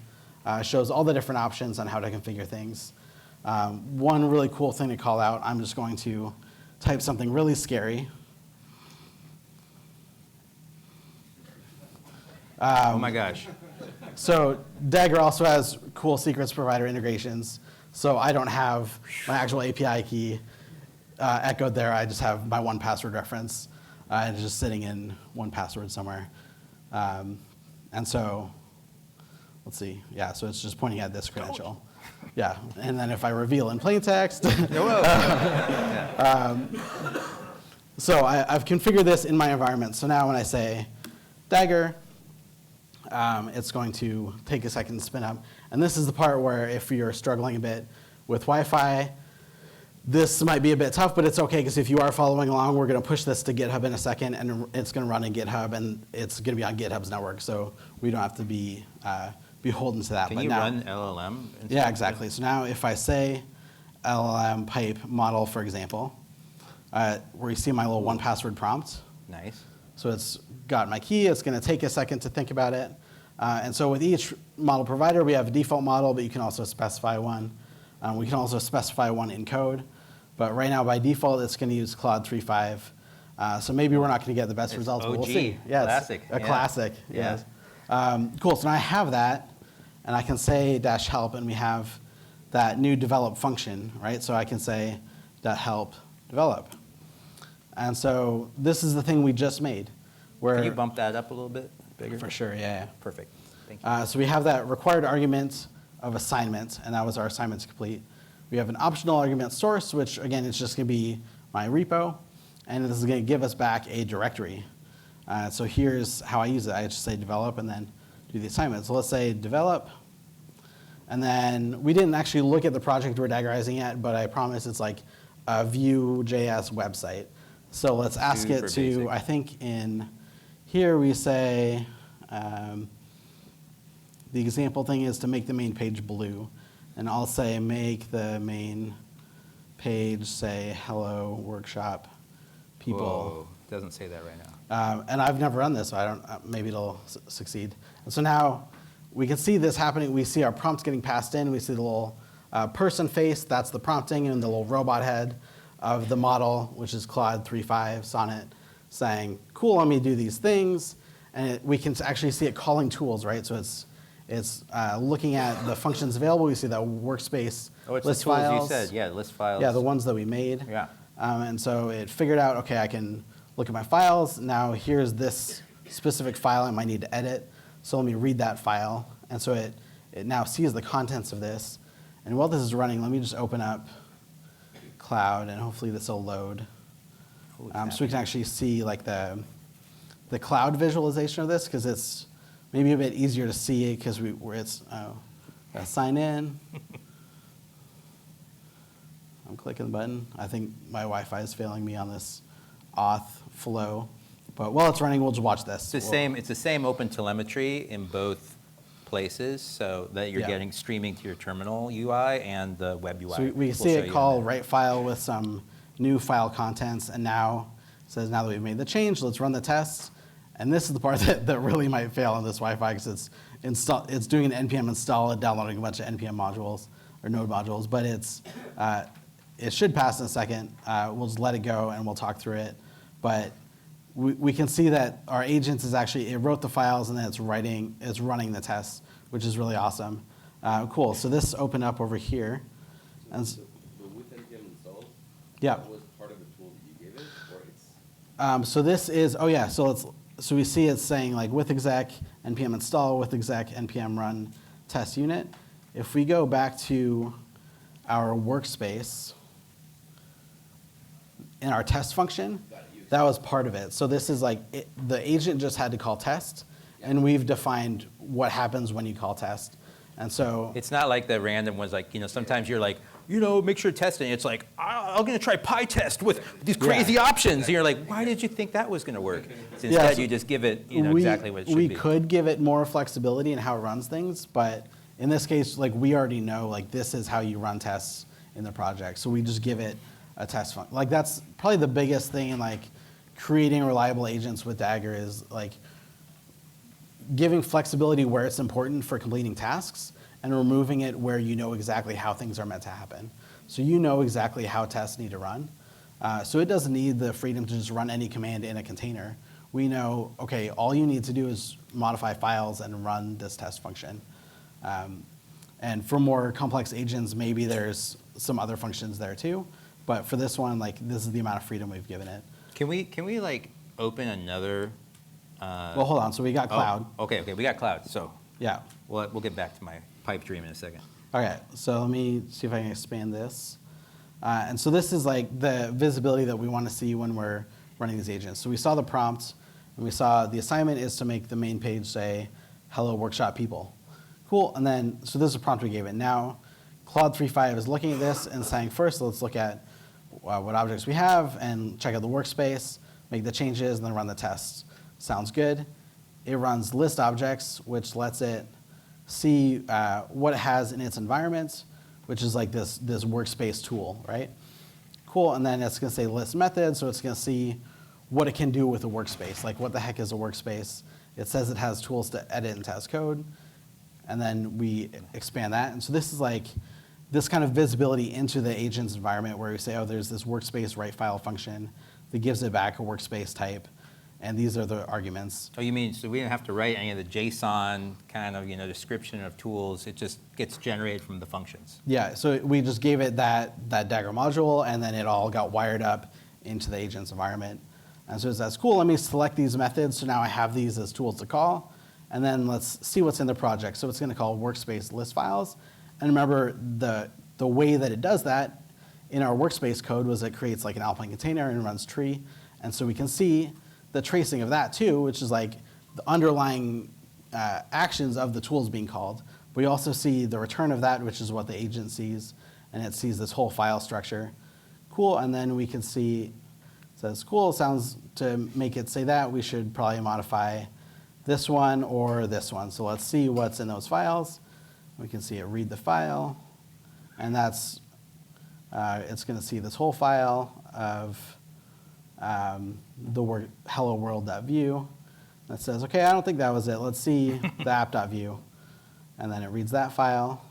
shows all the different options on how to configure things. One really cool thing to call out, I'm just going to type something really scary. Oh my gosh. So Dagger also has cool secrets provider integrations. So I don't have my actual API key echoed there. I just have my 1Password reference. And it's just sitting in 1Password somewhere. And so, let's see. Yeah, so it's just pointing at this credential. Yeah, and then if I reveal in plain text. So I've configured this in my environment. So now when I say Dagger, it's going to take a second to spin up. And this is the part where if you're struggling a bit with Wi-Fi, this might be a bit tough, but it's okay, because if you are following along, we're going to push this to GitHub in a second, and it's going to run in GitHub, and it's going to be on GitHub's network, so we don't have to be beholden to that. Can but you now, run LLM? Yeah, exactly. So now if I say LLM pipe model, for example, where you see my little 1Password prompt. Nice. So it's got my key. It's going to take a second to think about it. And so with each model provider, we have a default model, but you can also specify one. We can also specify one in code. But right now, by default, it's going to use Claude 3.5. So maybe we're not going to get the best results, but we'll OG, see. Yeah, classic, it's a yeah. classic. Yeah. Yes. Cool. So now I have that, and I can say -help, and we have that new develop function, right? So I can say .help develop. And so this is the thing we just made. Where Can you bump that up a little bit bigger? For sure, yeah. Perfect. Thank you. So we have that required argument of assignment, and that was our assignment to complete. We have an optional argument source, which again, it's just going to be my repo, and this is going to give us back a directory. So here's how I use it. I just say develop and then do the assignment. So let's say develop, and then we didn't actually look at the project we're Daggerizing yet, but I promise it's like a Vue.js website. So let's ask Super it to, basic. I think in here we say, the example thing is to make the main page blue. And I'll say make the main page say hello workshop people. Whoa, doesn't say that right now. And I've never run this, so I don't, maybe it'll succeed. And so now we can see this happening. We see our prompts getting passed in. We see the little person face, that's the prompting, and the little robot head of the model, which is Claude 3.5 Sonnet, saying, cool, let me do these things. And we can actually see it calling tools, right? So it's looking at the functions available. We see that workspace Oh, it's list the tools files. you said, yeah, list files. Yeah, the ones that we made. Yeah. And so it figured out, okay, I can look at my files. Now here's this specific file I might need to edit. So let me read that file. And so it now sees the contents of this. And while this is running, let me just open up Cloud, and hopefully this will load. So we can actually see like the cloud visualization of this, because it's maybe a bit easier to see because it's sign in. I'm clicking the button. I think my Wi-Fi is failing me on this auth flow. But while it's running, we'll just watch this. It's the same open telemetry in both places, so that you're Yeah. getting streaming to your terminal UI and the web UI. So we We'll see show it you call in a minute. write file with some new file contents, and now it says now that we've made the change, let's run the tests. And this is the part that really might fail on this Wi-Fi, because it's doing an npm install and downloading a bunch of npm modules or node modules, but it should pass in a second. We'll just let it go and we'll talk through it. But we can see that our agents is actually, it wrote the files and then it's running the tests, which is really awesome. Cool, so this opened up over here. And So with npm install, Yeah. that was part of the tool that you gave it, or it's So this is, oh yeah, so we see it's saying like with exec npm install, with exec npm run test unit. If we go back to our workspace, in our test function, that was part of it. So this is like, the agent just had to call test, and we've defined what happens when you call test. And so It's not like the random ones, like, sometimes you're like, make sure testing. It's like, I'm going to try PyTest with these crazy options. And you're like, why did you think that was going to work? So instead, so you just give it exactly what it should be. We could give it more flexibility in how it runs things, but in this case, like we already know, like this is how you run tests in the project. So we just give it a test function. Like that's probably the biggest thing in like creating reliable agents with Dagger is like giving flexibility where it's important for completing tasks and removing it where you know exactly how things are meant to happen. So you know exactly how tests need to run. So it doesn't need the freedom to just run any command in a container. We know, okay, all you need to do is modify files and run this test function. And for more complex agents, maybe there's some other functions there too. But for this one, like this is the amount of freedom we've given it. Can we like open another? Well, hold on. So we got Cloud. Okay, we got Cloud. So Yeah. we'll get back to my pipe dream in a second. Okay, so let me see if I can expand this. And so this is like the visibility that we want to see when we're running these agents. So we saw the prompt, and we saw the assignment is to make the main page say, hello workshop people. Cool, and then, so this is a prompt we gave it. Now, Claude 3.5 is looking at this and saying, first, let's look at what objects we have and check out the workspace, make the changes, and then run the tests. Sounds good. It runs list objects, which lets it see what it has in its environment, which is like this workspace tool, right? Cool, and then it's going to say list method, so it's going to see what it can do with a workspace, like what the heck is a workspace. It says it has tools to edit and test code, and then we expand that. And so this is like this kind of visibility into the agent's environment where we say, oh, there's this workspace write file function that gives it back a workspace type. And these are the arguments. Oh, you mean, so we didn't have to write any of the JSON kind of, description of tools. It just gets generated from the functions. Yeah, so we just gave it that Dagger module, and then it all got wired up into the agent's environment. And so that's cool. Let me select these methods. So now I have these as tools to call. And then let's see what's in the project. So it's going to call workspace list files. And remember, the way that it does that in our workspace code was it creates like an Alpine container and runs tree. And so we can see the tracing of that too, which is like the underlying actions of the tools being called. We also see the return of that, which is what the agent sees. And it sees this whole file structure. Cool, and then we can see, it says, cool, sounds to make it say that, we should probably modify this one or this one. So let's see what's in those files. We can see it read the file, and that's, it's gonna see this whole file of the word hello world.view. That says, okay, I don't think that was it. Let's see the app.view. And then it reads that file.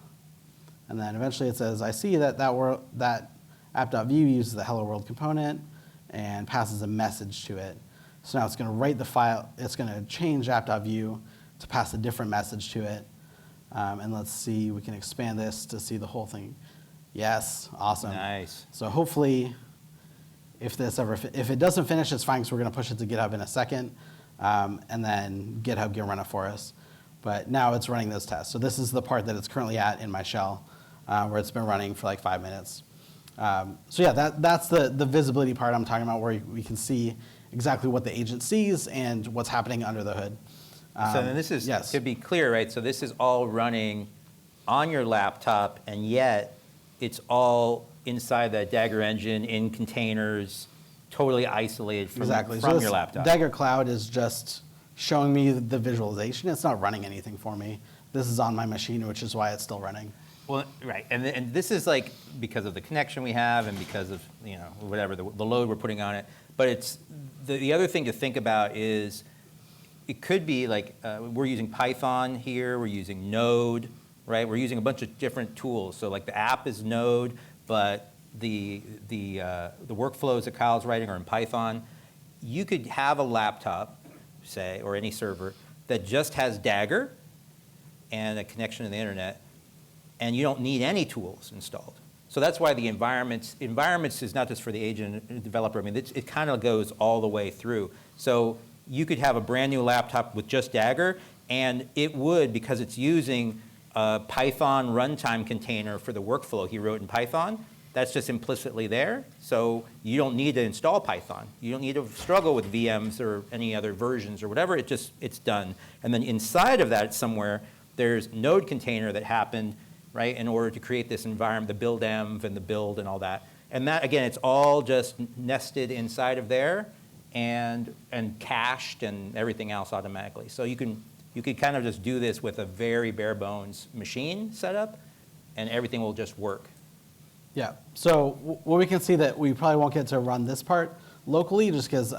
And then eventually it says, I see that that app.view uses the hello world component and passes a message to it. So now it's going to write the file. It's going to change app.view to pass a different message to it. And let's see, we can expand this to see the whole thing. Yes, awesome. Nice. So hopefully, if it doesn't finish, it's fine because we're going to push it to GitHub in a second. And then GitHub can run it for us. But now it's running those tests. So this is the part that it's currently at in my shell, where it's been running for like 5 minutes. So yeah, that's the visibility part I'm talking about, where we can see exactly what the agent sees and what's happening under the hood. So then this is, yes. to be clear, right, so this is all running on your laptop, and yet it's all inside that Dagger engine in containers, totally isolated from, Exactly. from So your laptop. Dagger Cloud is just showing me the visualization. It's not running anything for me. This is on my machine, which is why it's still running. Well, right, and this is like because of the connection we have and because of, whatever, the load we're putting on it. But it's, the other thing to think about is it could be like, we're using Python here, we're using Node, right? We're using a bunch of different tools. So like the app is Node, but the workflows that Kyle's writing are in Python. You could have a laptop, say, or any server that just has Dagger and a connection to the internet, and you don't need any tools installed. So that's why the environments is not just for the agent and developer. I mean, it kind of goes all the way through. So you could have a brand new laptop with just Dagger, and it would, because it's using a Python runtime container for the workflow he wrote in Python, that's just implicitly there. So you don't need to install Python. You don't need to struggle with VMs or any other versions or whatever. It's done. And then inside of that somewhere, there's Node container that happened, right, in order to create this environment, the build env and the build and all that. And that, again, it's all just nested inside of there and cached and everything else automatically. So you could kind of just do this with a very bare bones machine setup, and everything will just work. Yeah, so what we can see that we probably won't get to run this part locally just because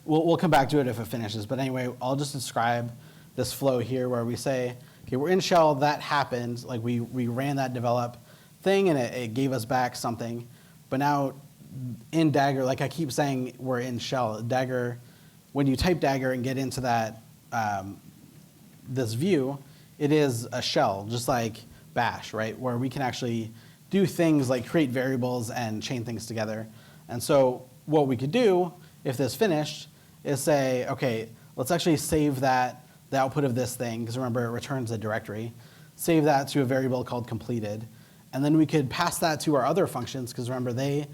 we'll come back to it if it finishes. But anyway, I'll just describe this flow here where we say, okay, we're in shell, that happened, like we ran that develop thing and it gave us back something. But now in Dagger, like I keep saying, we're in shell. Dagger, when you type Dagger and get into that, this view, it is a shell, just like Bash, right? Where we can actually do things like create variables and chain things together. And so what we could do, if this finished, is say, okay, let's actually save the output of this thing, because remember, it returns a directory. Save that to a variable called completed. And then we could pass that to our other functions, because remember, they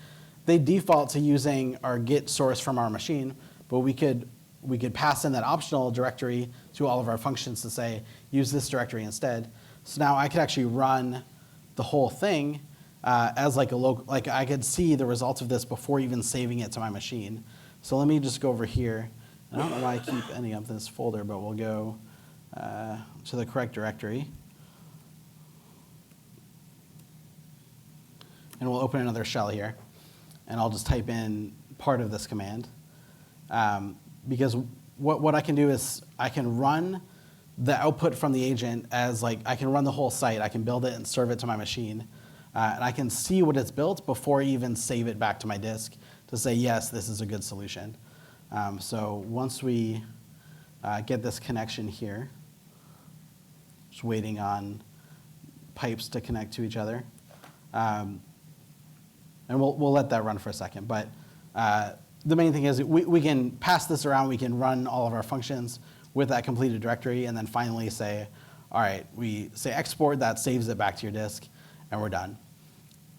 default to using our Git source from our machine, but we could pass in that optional directory to all of our functions to say, use this directory instead. So now I could actually run the whole thing as like a local, like I could see the results of this before even saving it to my machine. So let me just go over here. I don't know why I keep any of this folder, but we'll go to the correct directory. And we'll open another shell here. And I'll just type in part of this command. Because what I can do is I can run the output from the agent as like, I can run the whole site. I can build it and serve it to my machine. And I can see what it's built before I even save it back to my disk to say, yes, this is a good solution. So once we get this connection here, just waiting on pipes to connect to each other. And we'll let that run for a second. But the main thing is we can pass this around. We can run all of our functions with that completed directory, and then finally say, all right, we say export, that saves it back to your disk, and we're done.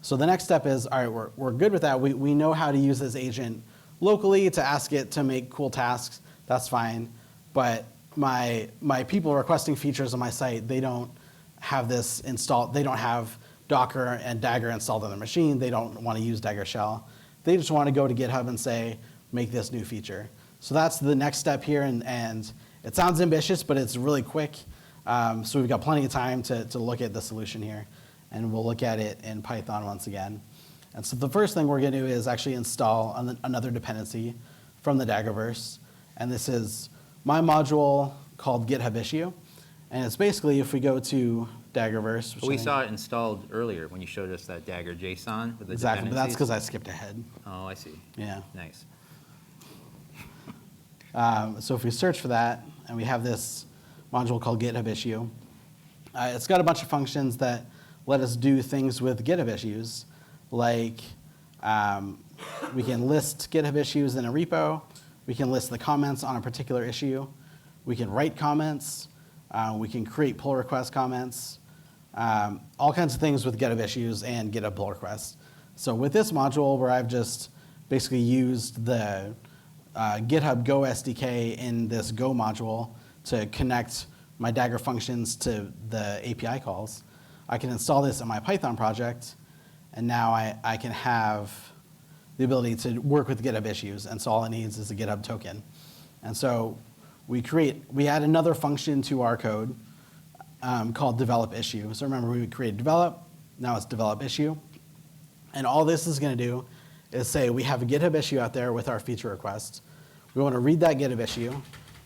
So the next step is, all right, we're good with that. We know how to use this agent locally to ask it to make cool tasks. That's fine. But my people requesting features on my site, they don't have this installed. They don't have Docker and Dagger installed on their machine. They don't want to use Dagger shell. They just want to go to GitHub and say, make this new feature. So that's the next step here. And it sounds ambitious, but it's really quick. So we've got plenty of time to look at the solution here. And we'll look at it in Python once again. And so the first thing we're going to do is actually install another dependency from the Daggerverse. And this is my module called GitHub issue. And it's basically, if we go to Daggerverse. But we saw it installed earlier when you showed us that Dagger JSON with the exactly, but that's dependencies. because I skipped ahead. Oh, I see. Yeah. Nice. So if we search for that, and we have this module called GitHub issue, it's got a bunch of functions that let us do things with GitHub issues, like we can list GitHub issues in a repo, we can list the comments on a particular issue, we can write comments, we can create pull request comments, all kinds of things with GitHub issues and GitHub pull requests. So with this module, where I've just basically used the GitHub Go SDK in this Go module to connect my Dagger functions to the API calls, I can install this in my Python project, and now I can have the ability to work with GitHub issues, and so all it needs is a GitHub token. And so we add another function to our code called develop issue. So remember, we created develop, now it's develop issue. And all this is going to do is say we have a GitHub issue out there with our feature request. We want to read that GitHub issue,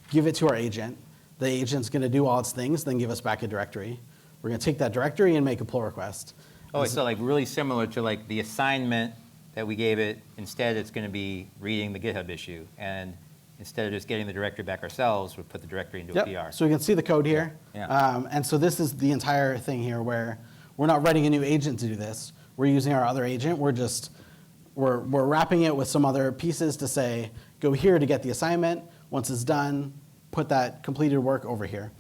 give it to our agent. The agent's going to do all its things, then give us back a directory. We're going to take that directory and make a pull request. Oh, so like really similar to like the assignment that we gave it. Instead, it's going to be reading the GitHub issue. And instead of just getting the directory back ourselves, we put the directory into a PR. So we can see the code here. Yeah. And so this is the entire thing here where we're not writing a new agent to do this. We're using our other agent. We're wrapping it with some other pieces to say, go here to get the assignment. Once it's done, put that completed work over here,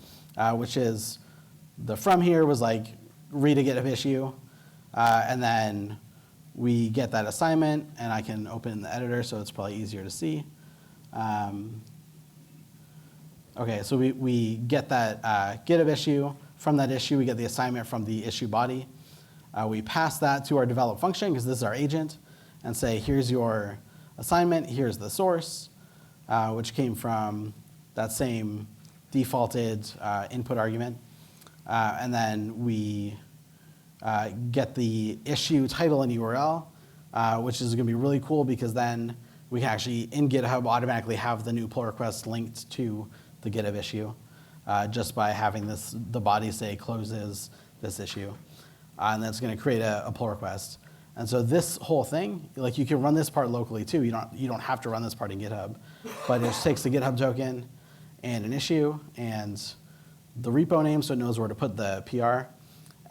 which is the from here was like read a GitHub issue. And then we get that assignment, and I can open in the editor, so it's probably easier to see. OK, so we get that GitHub issue. From that issue, we get the assignment from the issue body. We pass that to our develop function, because this is our agent, and say, here's your assignment, here's the source, which came from that same defaulted input argument. And then we get the issue title and URL, which is going to be really cool, because then we can actually, in GitHub, automatically have the new pull request linked to the GitHub issue, just by having the body say closes this issue. And that's going to create a pull request. And so this whole thing, like you can run this part locally too. You don't have to run this part in GitHub, but it just takes the GitHub token and an issue and the repo name, so it knows where to put the PR,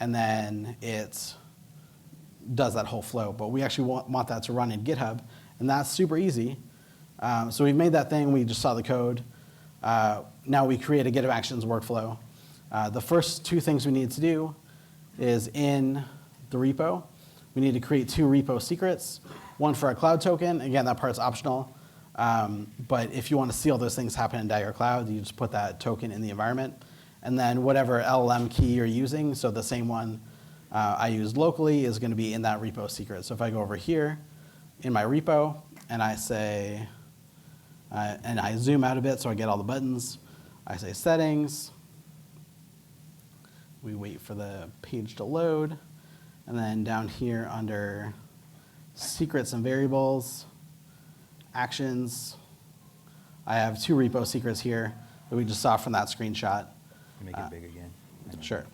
and then it does that whole flow. But we actually want that to run in GitHub, and that's super easy. So we've made that thing. We just saw the code. Now we create a GitHub Actions workflow. The first two things we need to do is in the repo, we need to create 2 repo secrets, one for our cloud token. Again, that part's optional. But if you want to see all those things happen in Dagger Cloud, you just put that token in the environment. And then whatever LLM key you're using, so the same one I used locally is going to be in that repo secret. So if I go over here in my repo and I say, and I zoom out a bit so I get all the buttons, I say settings. We wait for the page to load. And then down here under secrets and variables, actions, I have 2 repo secrets here that we just saw from that screenshot. Make it big again. Sure.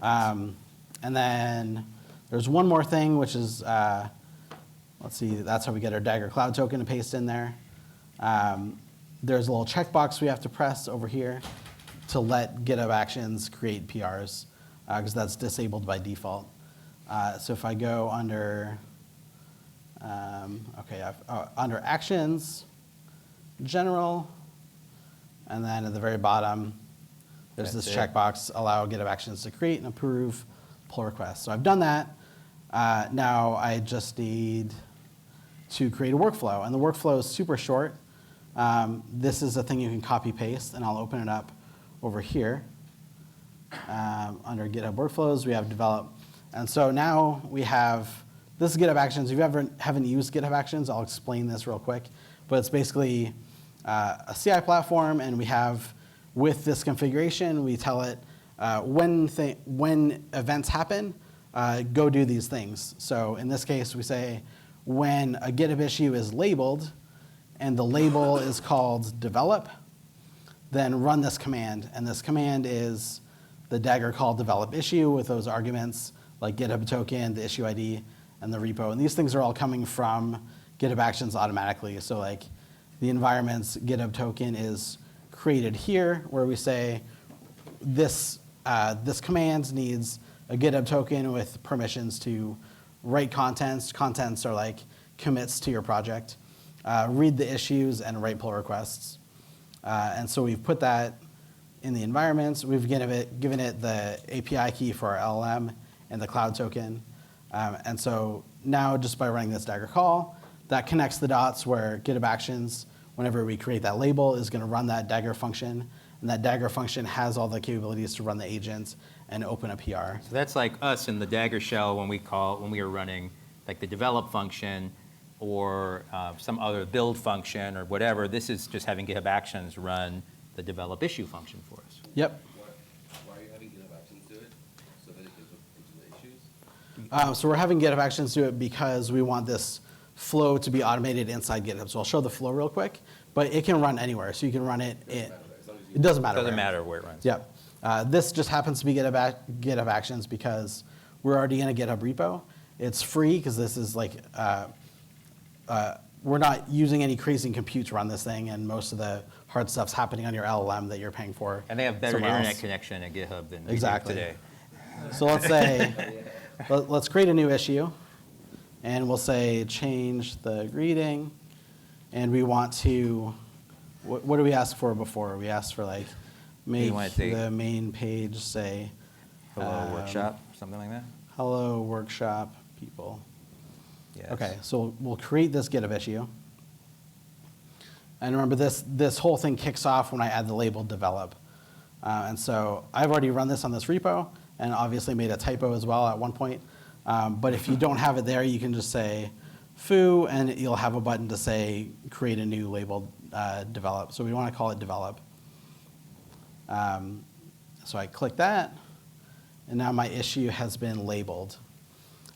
And then there's one more thing, which is, let's let's see, that's how we get our Dagger Cloud token to paste in there. There's a little checkbox we have to press over here to let GitHub Actions create PRs, because that's disabled by default. So if I go under, under Actions, General, and then at the very bottom, there's That's this it. checkbox, allow GitHub Actions to create and approve pull requests. So I've done that. Now I just need to create a workflow, and the workflow is super short. This is a thing you can copy paste, and I'll open it up over here. Under GitHub Workflows, we have develop. And so now we have, this is GitHub Actions. If you haven't used GitHub Actions, I'll explain this real quick. But it's basically a CI platform, and we have, with this configuration, we tell it when events happen, go do these things. So in this case, we say when a GitHub issue is labeled, and the label is called develop, then run this command. And this command is the Dagger call develop issue with those arguments like GitHub token, the issue ID, and the repo. And these things are all coming from GitHub Actions automatically. So like the environment's GitHub token is created here, where we say this command needs a GitHub token with permissions to write contents. Contents are like commits to your project. Read the issues, and write pull requests. And so we've put that in the environments. We've given it the API key for our LLM and the cloud token. And so now just by running this Dagger call, that connects the dots where GitHub Actions, whenever we create that label, is going to run that Dagger function. And that Dagger function has all the capabilities to run the agent and open a PR. So that's like us in the Dagger shell when we are running like the develop function or some other build function or whatever. This is just having GitHub Actions run the develop issue function for us. Yep. Why are you having GitHub Actions do it? So that it can look into the issues? So we're having GitHub Actions do it because we want this flow to be automated inside GitHub. So I'll show the flow real quick, but it can run anywhere. So you can run it. It doesn't matter. Doesn't matter where it runs. Yep. This just happens to be GitHub Actions because we're already in a GitHub repo. It's free because this is like, we're not using any crazy compute to run this thing, and most of the hard stuff's happening on your LLM that you're paying for. And they have better somewhere internet else. connection at GitHub than we Exactly. do today. So let's say, let's create a new issue, and we'll say change the greeting, and we want to, what do we ask for before? We asked for like, make the main page say, Hello workshop, something like that? hello workshop people. Yes. Okay, so we'll create this GitHub issue. And remember, this whole thing kicks off when I add the label develop. And so I've already run this on this repo, and obviously made a typo as well at one point. But if you don't have it there, you can just say foo, and you'll have a button to say create a new label develop. So we want to call it develop. So I click that, and now my issue has been labeled.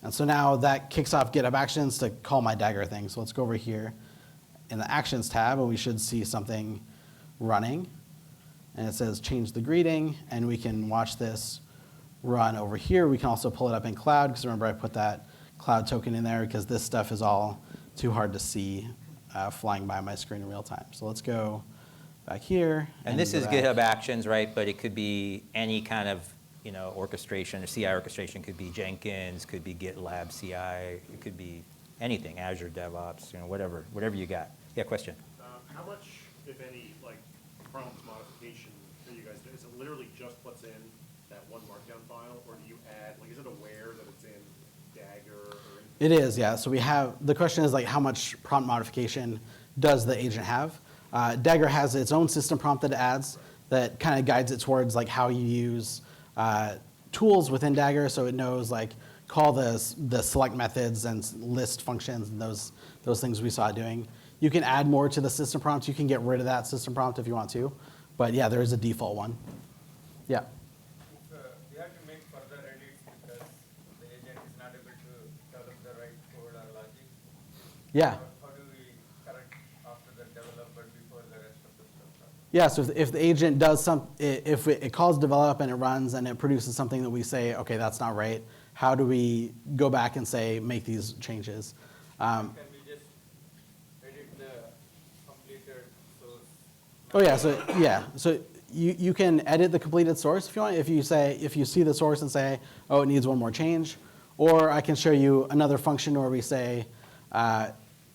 And so now that kicks off GitHub Actions to call my Dagger thing. So let's go over here in the Actions tab, and we should see something running. And it says change the greeting, and we can watch this run over here. We can also pull it up in Cloud, because remember I put that Cloud token in there because this stuff is all too hard to see flying by my screen in real time. So let's go back here. And this is GitHub Actions, right? But it could be any kind of orchestration, or CI orchestration. Could be Jenkins, could be GitLab CI, it could be anything, Azure DevOps, whatever you got. Yeah, question. How much, if any, like prompt modification do you guys do? Is it literally just what's in that one markdown file, or do you add, like, is it aware that it's in Dagger or anything? It is, yeah. So we have, the question is like how much prompt modification does the agent have? Dagger has its own system prompt that it adds that kind of guides it towards like how you use tools within Dagger, so it knows like call the select methods and list functions and those things we saw doing. You can add more to the system prompt. You can get rid of that system prompt if you want to, but yeah, there is a default one. Yeah. We have to make further edits because the agent is not able to develop the right code or logic. Yeah. How do we correct after the developer before the rest of the stuff? Yeah, so if the agent does if it calls develop and it runs and it produces something that we say, okay, that's not right, how do we go back and say, make these changes? Can we just edit the completed source? Oh so you can edit the completed source if you want. If you see the source and say, oh, it needs one more change, or I can show you another function where we say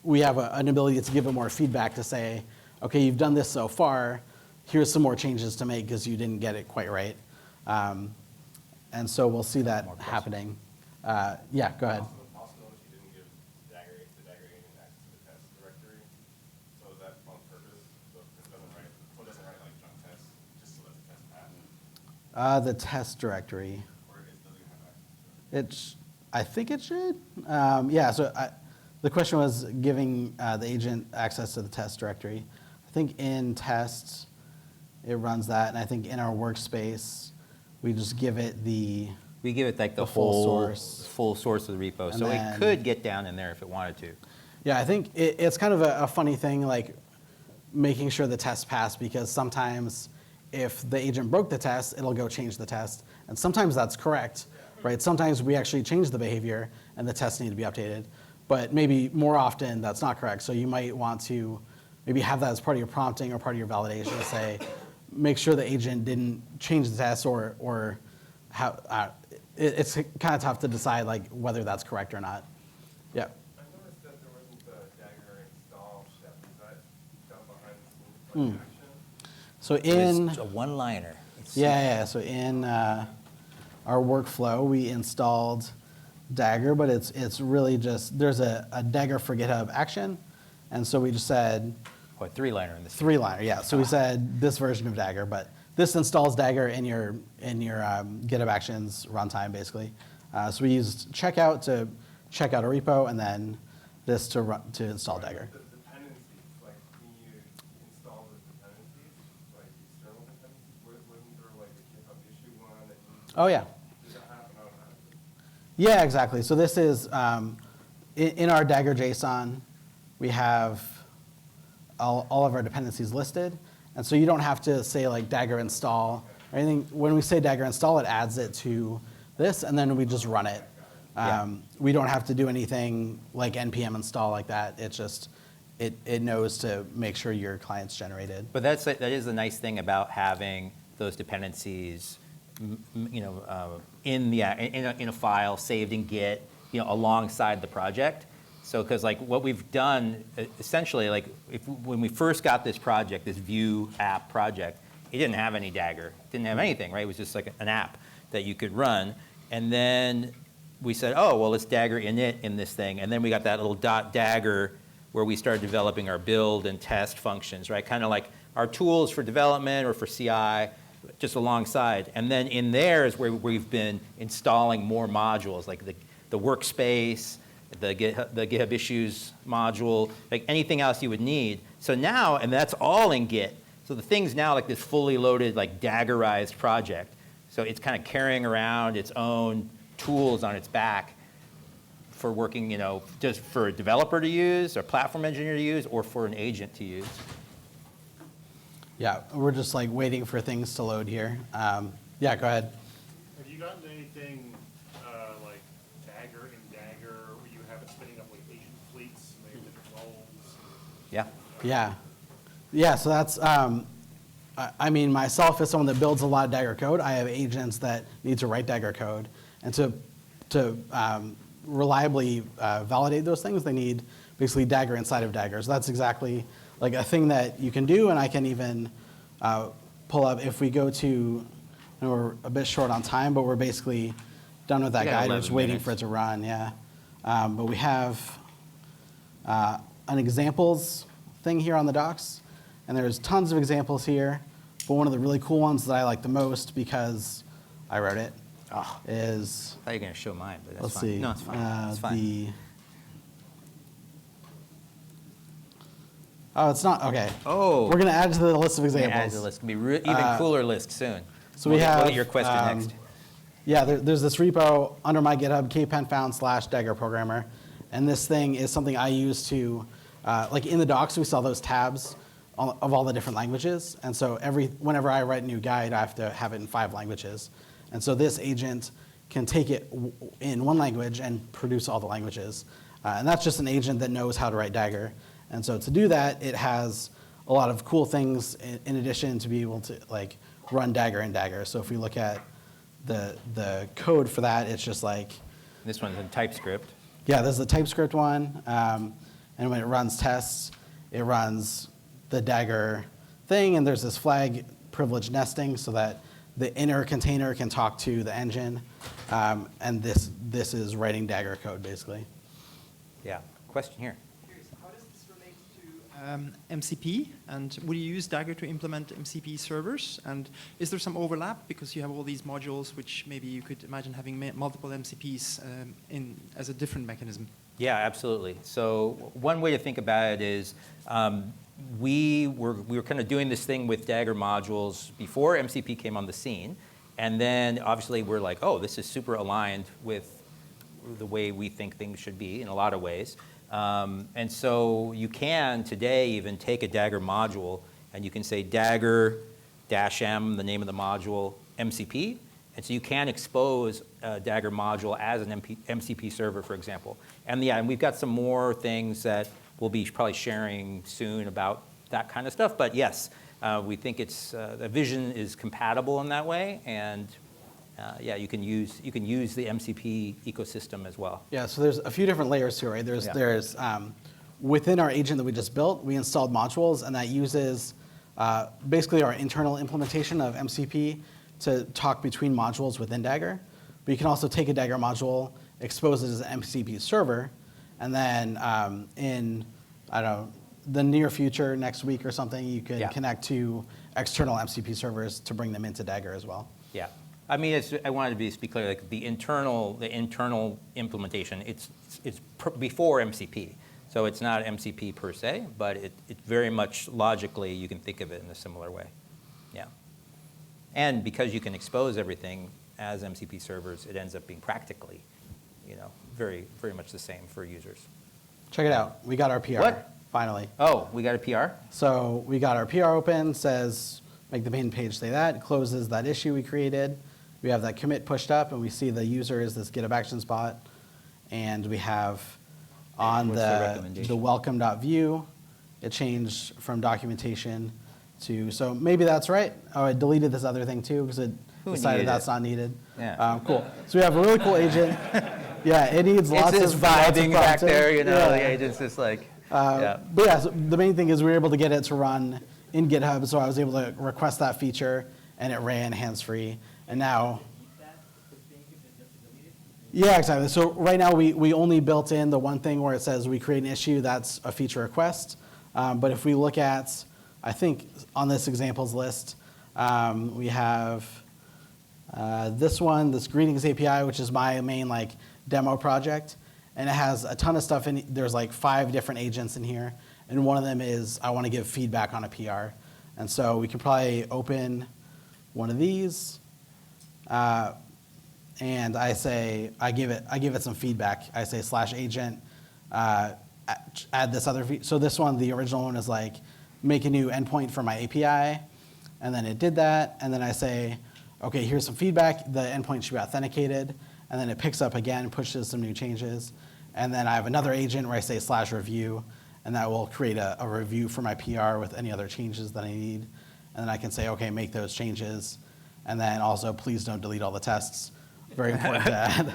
we have an ability to give it more feedback to say, okay, you've done this so far. Here's some more changes to make because you didn't get it quite right. And so we'll see that happening. Yeah, go ahead. Also notice you didn't give the Dagger agent access to the test directory. So is that on purpose? So it doesn't write like junk tests, just so that the test pass? The test directory. Or does it have access to it? I think it should. Yeah, so the question was giving the agent access to the test directory. I think in tests, it runs that, and I think in our workspace, we just give it We give it like the full whole source. full source of the repo, And so then- it could get down in there if it wanted to. Yeah, I think it's kind of a funny thing, like making sure the test passed, because sometimes if the agent broke the test, it'll go change the test, and sometimes that's correct, right? Sometimes we actually change the behavior, and the tests need to be updated, but maybe more often that's not correct. So you might want to maybe have that as part of your prompting or part of your validation to say, make sure the agent didn't change the test or how. It's kind of tough to decide like whether that's correct or not. Yeah. I noticed that there wasn't the Dagger install step. Is that done behind the scenes like action? So in It's a one-liner. yeah. So in our workflow, we installed Dagger, but it's really just there's a Dagger for GitHub action, and so we just said What, three-liner in this? three-liner. Yeah. So we said this version of Dagger, but this installs Dagger in your GitHub Actions runtime, basically. So we used checkout to check out a repo, and then this to install Dagger. The dependencies, like when you install the dependencies, like external dependencies, wasn't there like a GitHub issue one that you Oh yeah. did that happen automatically? Yeah, exactly. So this is in our Dagger JSON, we have all of our dependencies listed. And so you don't have to say like Dagger install or anything. When we say Dagger install, it adds it to this, and then we just run it. We don't have to do anything like npm install like that. It's just, it knows to make sure your client's generated. But that is the nice thing about having those dependencies, in a file saved in Git, alongside the project. So, because like what we've done, essentially, like when we first got this project, this Vue app project, it didn't have any Dagger, didn't have anything, right? It was just like an app that you could run, and then we said, oh, well, let's Dagger init in this thing, and then we got that little .dagger where we started developing our build and test functions, right? Kind of like our tools for development or for CI, just alongside. And then in there is where we've been installing more modules, like the workspace, the GitHub issues module, like anything else you would need. So now, and that's all in Git. So the thing's now like this fully loaded, like Daggerized project. So it's kind of carrying around its own tools on its back for working, just for a developer to use, or platform engineer to use, or for an agent to use. Yeah, we're just like waiting for things to load here. Yeah, go ahead. Have you gotten anything like Dagger in Dagger, where you have it spinning up like agent fleets, and they have different roles? Yeah. Yeah, so that's, I mean, myself as someone that builds a lot of Dagger code, I have agents that need to write Dagger code. And to reliably validate those things, they need basically Dagger inside of Dagger. So that's exactly like a thing that you can do, and I can even pull up, if we go to, we're a bit short on time, but we're basically done with that We got guide. We're just 11 waiting minutes. for it to run, yeah. But we have an examples thing here on the docs, and there's tons of examples here, but one of the really cool ones that I like the most because I wrote it is, I thought you were going to show mine, but that's let's fine. see. No, it's fine. It's fine. Oh, it's not, okay. Oh. We're going to add to the list of Yeah, add examples. to the list. It's going to be even cooler list soon. So We'll we get- have, we'll get your question next. Yeah, there's this repo under my GitHub, kpenfound/Dagger programmer. And this thing is something I use to, like in the docs, we saw those tabs of all the different languages. And so whenever I write a new guide, I have to have it in 5 languages. And so this agent can take it in one language and produce all the languages. And that's just an agent that knows how to write Dagger. And so to do that, it has a lot of cool things in addition to be able to like run Dagger in Dagger. So if we look at the code for that, it's just like, This one's in TypeScript. yeah, this is the TypeScript one. And when it runs tests, it runs the Dagger thing, and there's this flag privilege nesting so that the inner container can talk to the engine. And this is writing Dagger code, basically. Yeah. Question here. Curious, how does this relate to MCP? And would you use Dagger to implement MCP servers? And is there some overlap because you have all these modules, which maybe you could imagine having multiple MCPs as a different mechanism? Yeah, absolutely. So one way to think about it is we were kind of doing this thing with Dagger modules before MCP came on the scene. And then obviously we're like, oh, this is super aligned with the way we think things should be in a lot of ways. And so you can today even take a Dagger module and you can say Dagger-M, the name of the module, MCP. And so you can expose a Dagger module as an MCP server, for example. And yeah, and we've got some more things that we'll be probably sharing soon about that kind of stuff. But yes, we think it's the vision is compatible in that way, and yeah, you can use the MCP ecosystem as well. Yeah, so there's a few different layers to it, right? There's within our agent that we just built, we installed modules, and that uses basically our internal implementation of MCP to talk between modules within Dagger. But you can also take a Dagger module, expose it as an MCP server, and then in, I don't know, the near future, next week or something, you could connect to external MCP servers to bring them into Dagger as well. Yeah. I mean, I wanted to be clear, like the internal implementation, it's before MCP. So it's not MCP per se, but it very much logically, you can think of it in a similar way. Yeah. And because you can expose everything as MCP servers, it ends up being practically, very, very much the same for users. Check it out. We got our PR. What? Finally. Oh, we got a PR? So we got our PR open, says, make the main page say that, closes that issue we created. We have that commit pushed up, and we see the user is this GitHub action spot. And we have on the welcome.view, it changed from documentation to, so maybe that's right. Oh, I deleted this other thing too, because it decided that's not needed. Yeah. Cool. So we have a really cool agent. Yeah, it needs lots of It's just vibing back prompting. there, Yeah. The agent's just like, yeah. But yeah, so the main thing is we were able to get it to run in GitHub, so I was able to request that feature, and it ran hands-free. And now, yeah, exactly. So right now we only built in the one thing where it says we create an issue, that's a feature request. But if we look at, I think on this examples list, we have this one, this greetings API, which is my main demo project. And it has a ton of stuff in, there's 5 different agents in here. And one of them is I want to give feedback on a PR. And so we could probably open one of these. And I give it some feedback. I say /agent, add this other, so this one, the original one is make a new endpoint for my API. And then it did that. And then I say, okay, here's some feedback. The endpoint should be authenticated. And then it picks up again, pushes some new changes. And then I have another agent where I say /review, and that will create a review for my PR with any other changes that I need. And then I can say, okay, make those changes. And then also, please don't delete all the tests. Very important to add.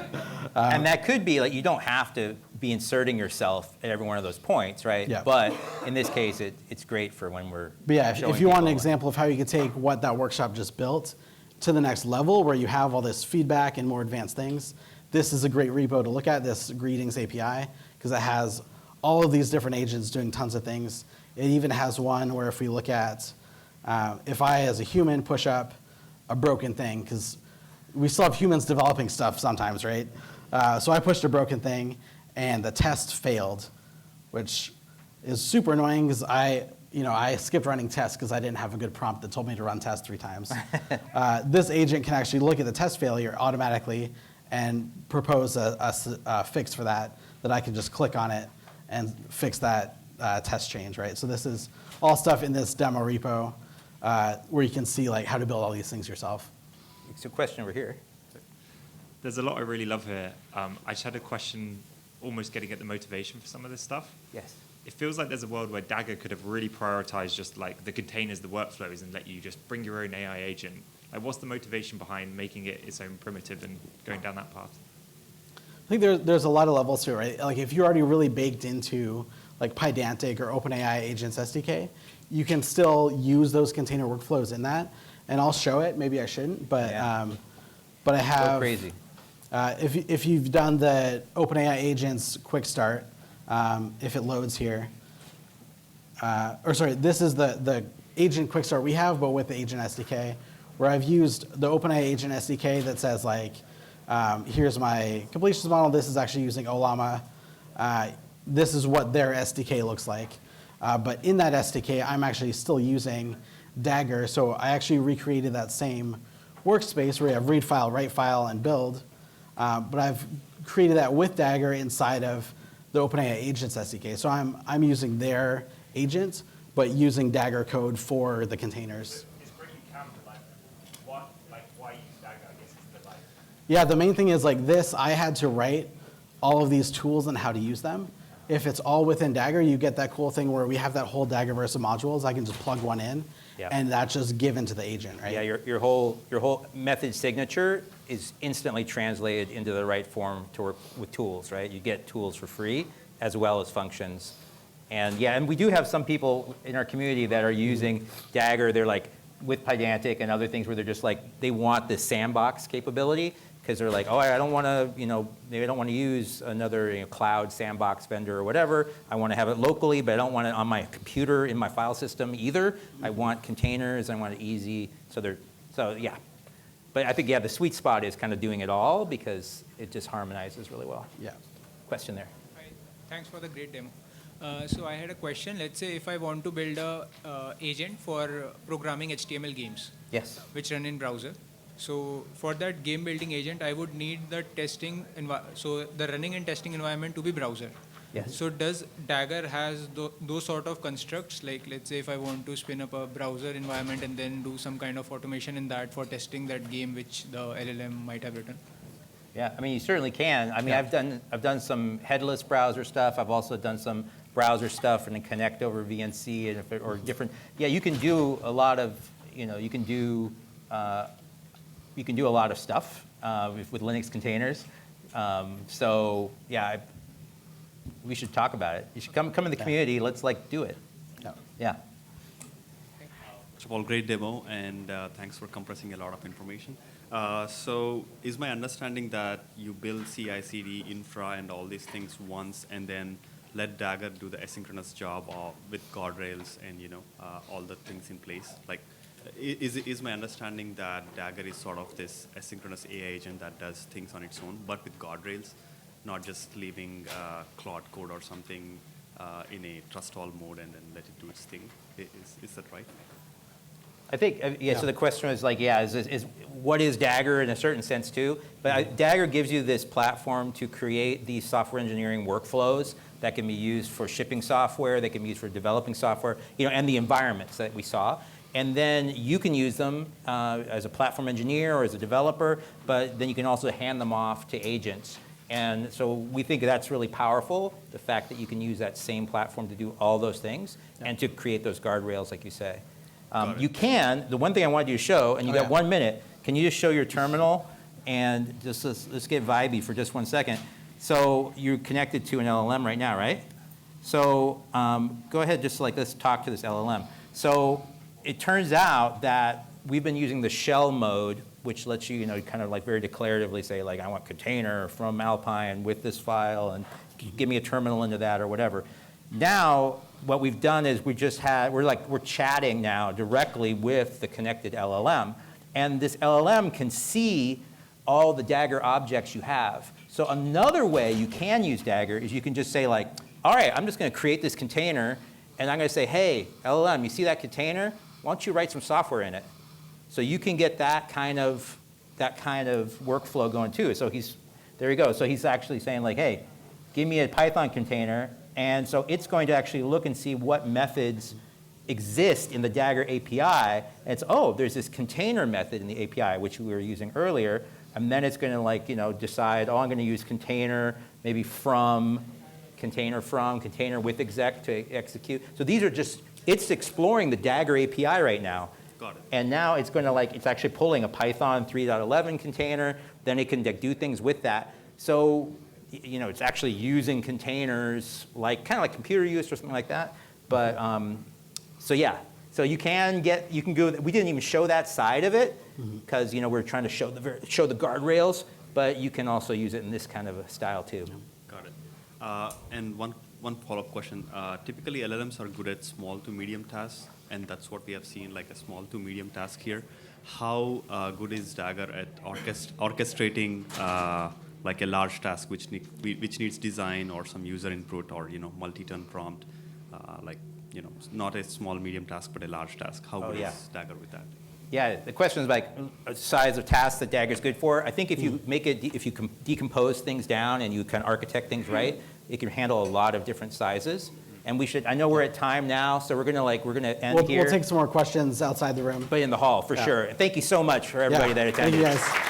And that could be, you don't have to be inserting yourself at every one of those points, right? Yeah. But in this case, it's great for when we're But yeah, showing if you want an people. example of how you could take what that workshop just built to the next level where you have all this feedback and more advanced things, this is a great repo to look at, this greetings API, because it has all of these different agents doing tons of things. It even has one where if we look at, if I as a human push up a broken thing, because we still have humans developing stuff sometimes, right? So I pushed a broken thing and the test failed, which is super annoying because I skipped running tests because I didn't have a good prompt that told me to run tests 3 times. This agent can actually look at the test failure automatically and propose a fix for that I can just click on it and fix that test change, right? So this is all stuff in this demo repo where you can see how to build all these things yourself. It's a question over here. There's a lot I really love here. I just had a question almost getting at the motivation for some of this stuff. Yes. It feels like there's a world where Dagger could have really prioritized just like the containers, the workflows, and let you just bring your own AI agent. Like, what's the motivation behind making it its own primitive and going down that path? I think there's a lot of levels to it, right? Like if you're already really baked into like Pydantic or OpenAI Agents SDK, you can still use those container workflows in that. And I'll show it. Maybe I shouldn't, but but I have. Go crazy. If you've done the OpenAI Agents quick start, if it loads here, or sorry, this is the agent quick start we have, but with the Agent SDK, where I've used the OpenAI Agent SDK that says like, here's my completions model. This is actually using Olama. This is what their SDK looks like. But in that SDK, I'm actually still using Dagger. So I actually recreated that same workspace where you have read file, write file, and build. But I've created that with Dagger inside of the OpenAI Agents SDK. So I'm using their agents, but using Dagger code for the containers. It's great you can the library. Why use Dagger, I guess, is the library. Yeah, the main thing is like this, I had to write all of these tools and how to use them. If it's all within Dagger, you get that cool thing where we have that whole Daggerverse of modules. I can just plug one in, and that's just given to the agent, right? Yeah, your whole method signature is instantly translated into the right form to work with tools, right? You get tools for free as well as functions. And yeah, and we do have some people in our community that are using Dagger. They're like with Pydantic and other things where they're just like, they want this sandbox capability because they're like, oh, I don't want to, maybe I don't want to use another cloud sandbox vendor or whatever. I want to have it locally, but I don't want it on my computer in my file system either. I want containers. I want it easy. So yeah. But I think, yeah, the sweet spot is kind of doing it all because it just harmonizes really well. Yeah. Question there. Hi. Thanks for the great demo. So I had a question. Let's say if I want to build a agent for programming HTML games, Yes. which run in browser. So for that game building agent, I would need the testing, so the running and testing environment to be browser. Yes. So does Dagger has those sort of constructs? Like let's say if I want to spin up a browser environment and then do some kind of automation in that for testing that game which the LLM might have written. Yeah, I mean, you certainly can. I mean, I've done some headless browser stuff. I've also done some browser stuff and then connect over VNC or different. Yeah, you can do a lot of, you can do a lot of stuff with Linux containers. So yeah, we should talk about it. You should come in the community. Let's do it. Yeah. First of all, great demo, and thanks for compressing a lot of information. So is my understanding that you build CI/CD, infra, and all these things once, and then let Dagger do the asynchronous job with guardrails and all the things in place? Like, is my understanding that Dagger is sort of this asynchronous AI agent that does things on its own, but with guardrails, not just leaving Claude code or something in a trust all mode and then let it do its thing? Is that right? I think, so the question is what is Dagger in a certain sense too? But Dagger gives you this platform to create these software engineering workflows that can be used for shipping software, that can be used for developing software, and the environments that we saw. And then you can use them as a platform engineer or as a developer, but then you can also hand them off to agents. And so we think that's really powerful, the fact that you can use that same platform to do all those things and to create those guardrails, like you say. You can, the one thing I wanted you to show, and you got 1 minute, can you just show your terminal? And just let's get vibey for just 1 second. So you're connected to an LLM right now, right? So go ahead, just let's talk to this LLM. So it turns out that we've been using the shell mode, which lets you, kind of very declaratively say, I want container from Alpine with this file, and give me a terminal into that or whatever. Now, what we've done is we're chatting now directly with the connected LLM, and this LLM can see all the Dagger objects you have. So another way you can use Dagger is you can just say all right, I'm just going to create this container, and I'm going to say, hey, LLM, you see that container? Why don't you write some software in it? So you can get that kind of workflow going too. So there you go. So he's actually saying hey, give me a Python container. And so it's going to actually look and see what methods exist in the Dagger API. And it's, there's this container method in the API, which we were using earlier. and then it's going to like, decide, oh, I'm going to use container, maybe from, container with exec to execute. So these are just, it's exploring the Dagger API right now. Got it. And now it's going to like, it's actually pulling a Python 3.11 container, then it can do things with that. So, it's actually using containers like, kind of like computer use or something like that. But, so yeah. So you can go, we didn't even show that side of it because, we're trying to show the guardrails, but you can also use it in this kind of a style too. Got it. And one follow-up question. Typically, LLMs are good at small to medium tasks, and that's what we have seen, like a small to medium task here. How good is Dagger at orchestrating like a large task which needs design or some user input or multi-turn prompt, not a small medium task but a large task? How good is Dagger with that? Yeah, the question is like size of tasks that Dagger is good for. I think if you if you decompose things down and you can architect things right, it can handle a lot of different sizes. And I know we're at time now, so we're gonna end here. We'll take some more questions outside the room. But in the hall for sure. And thank you so much for everybody that attended. Thank you guys.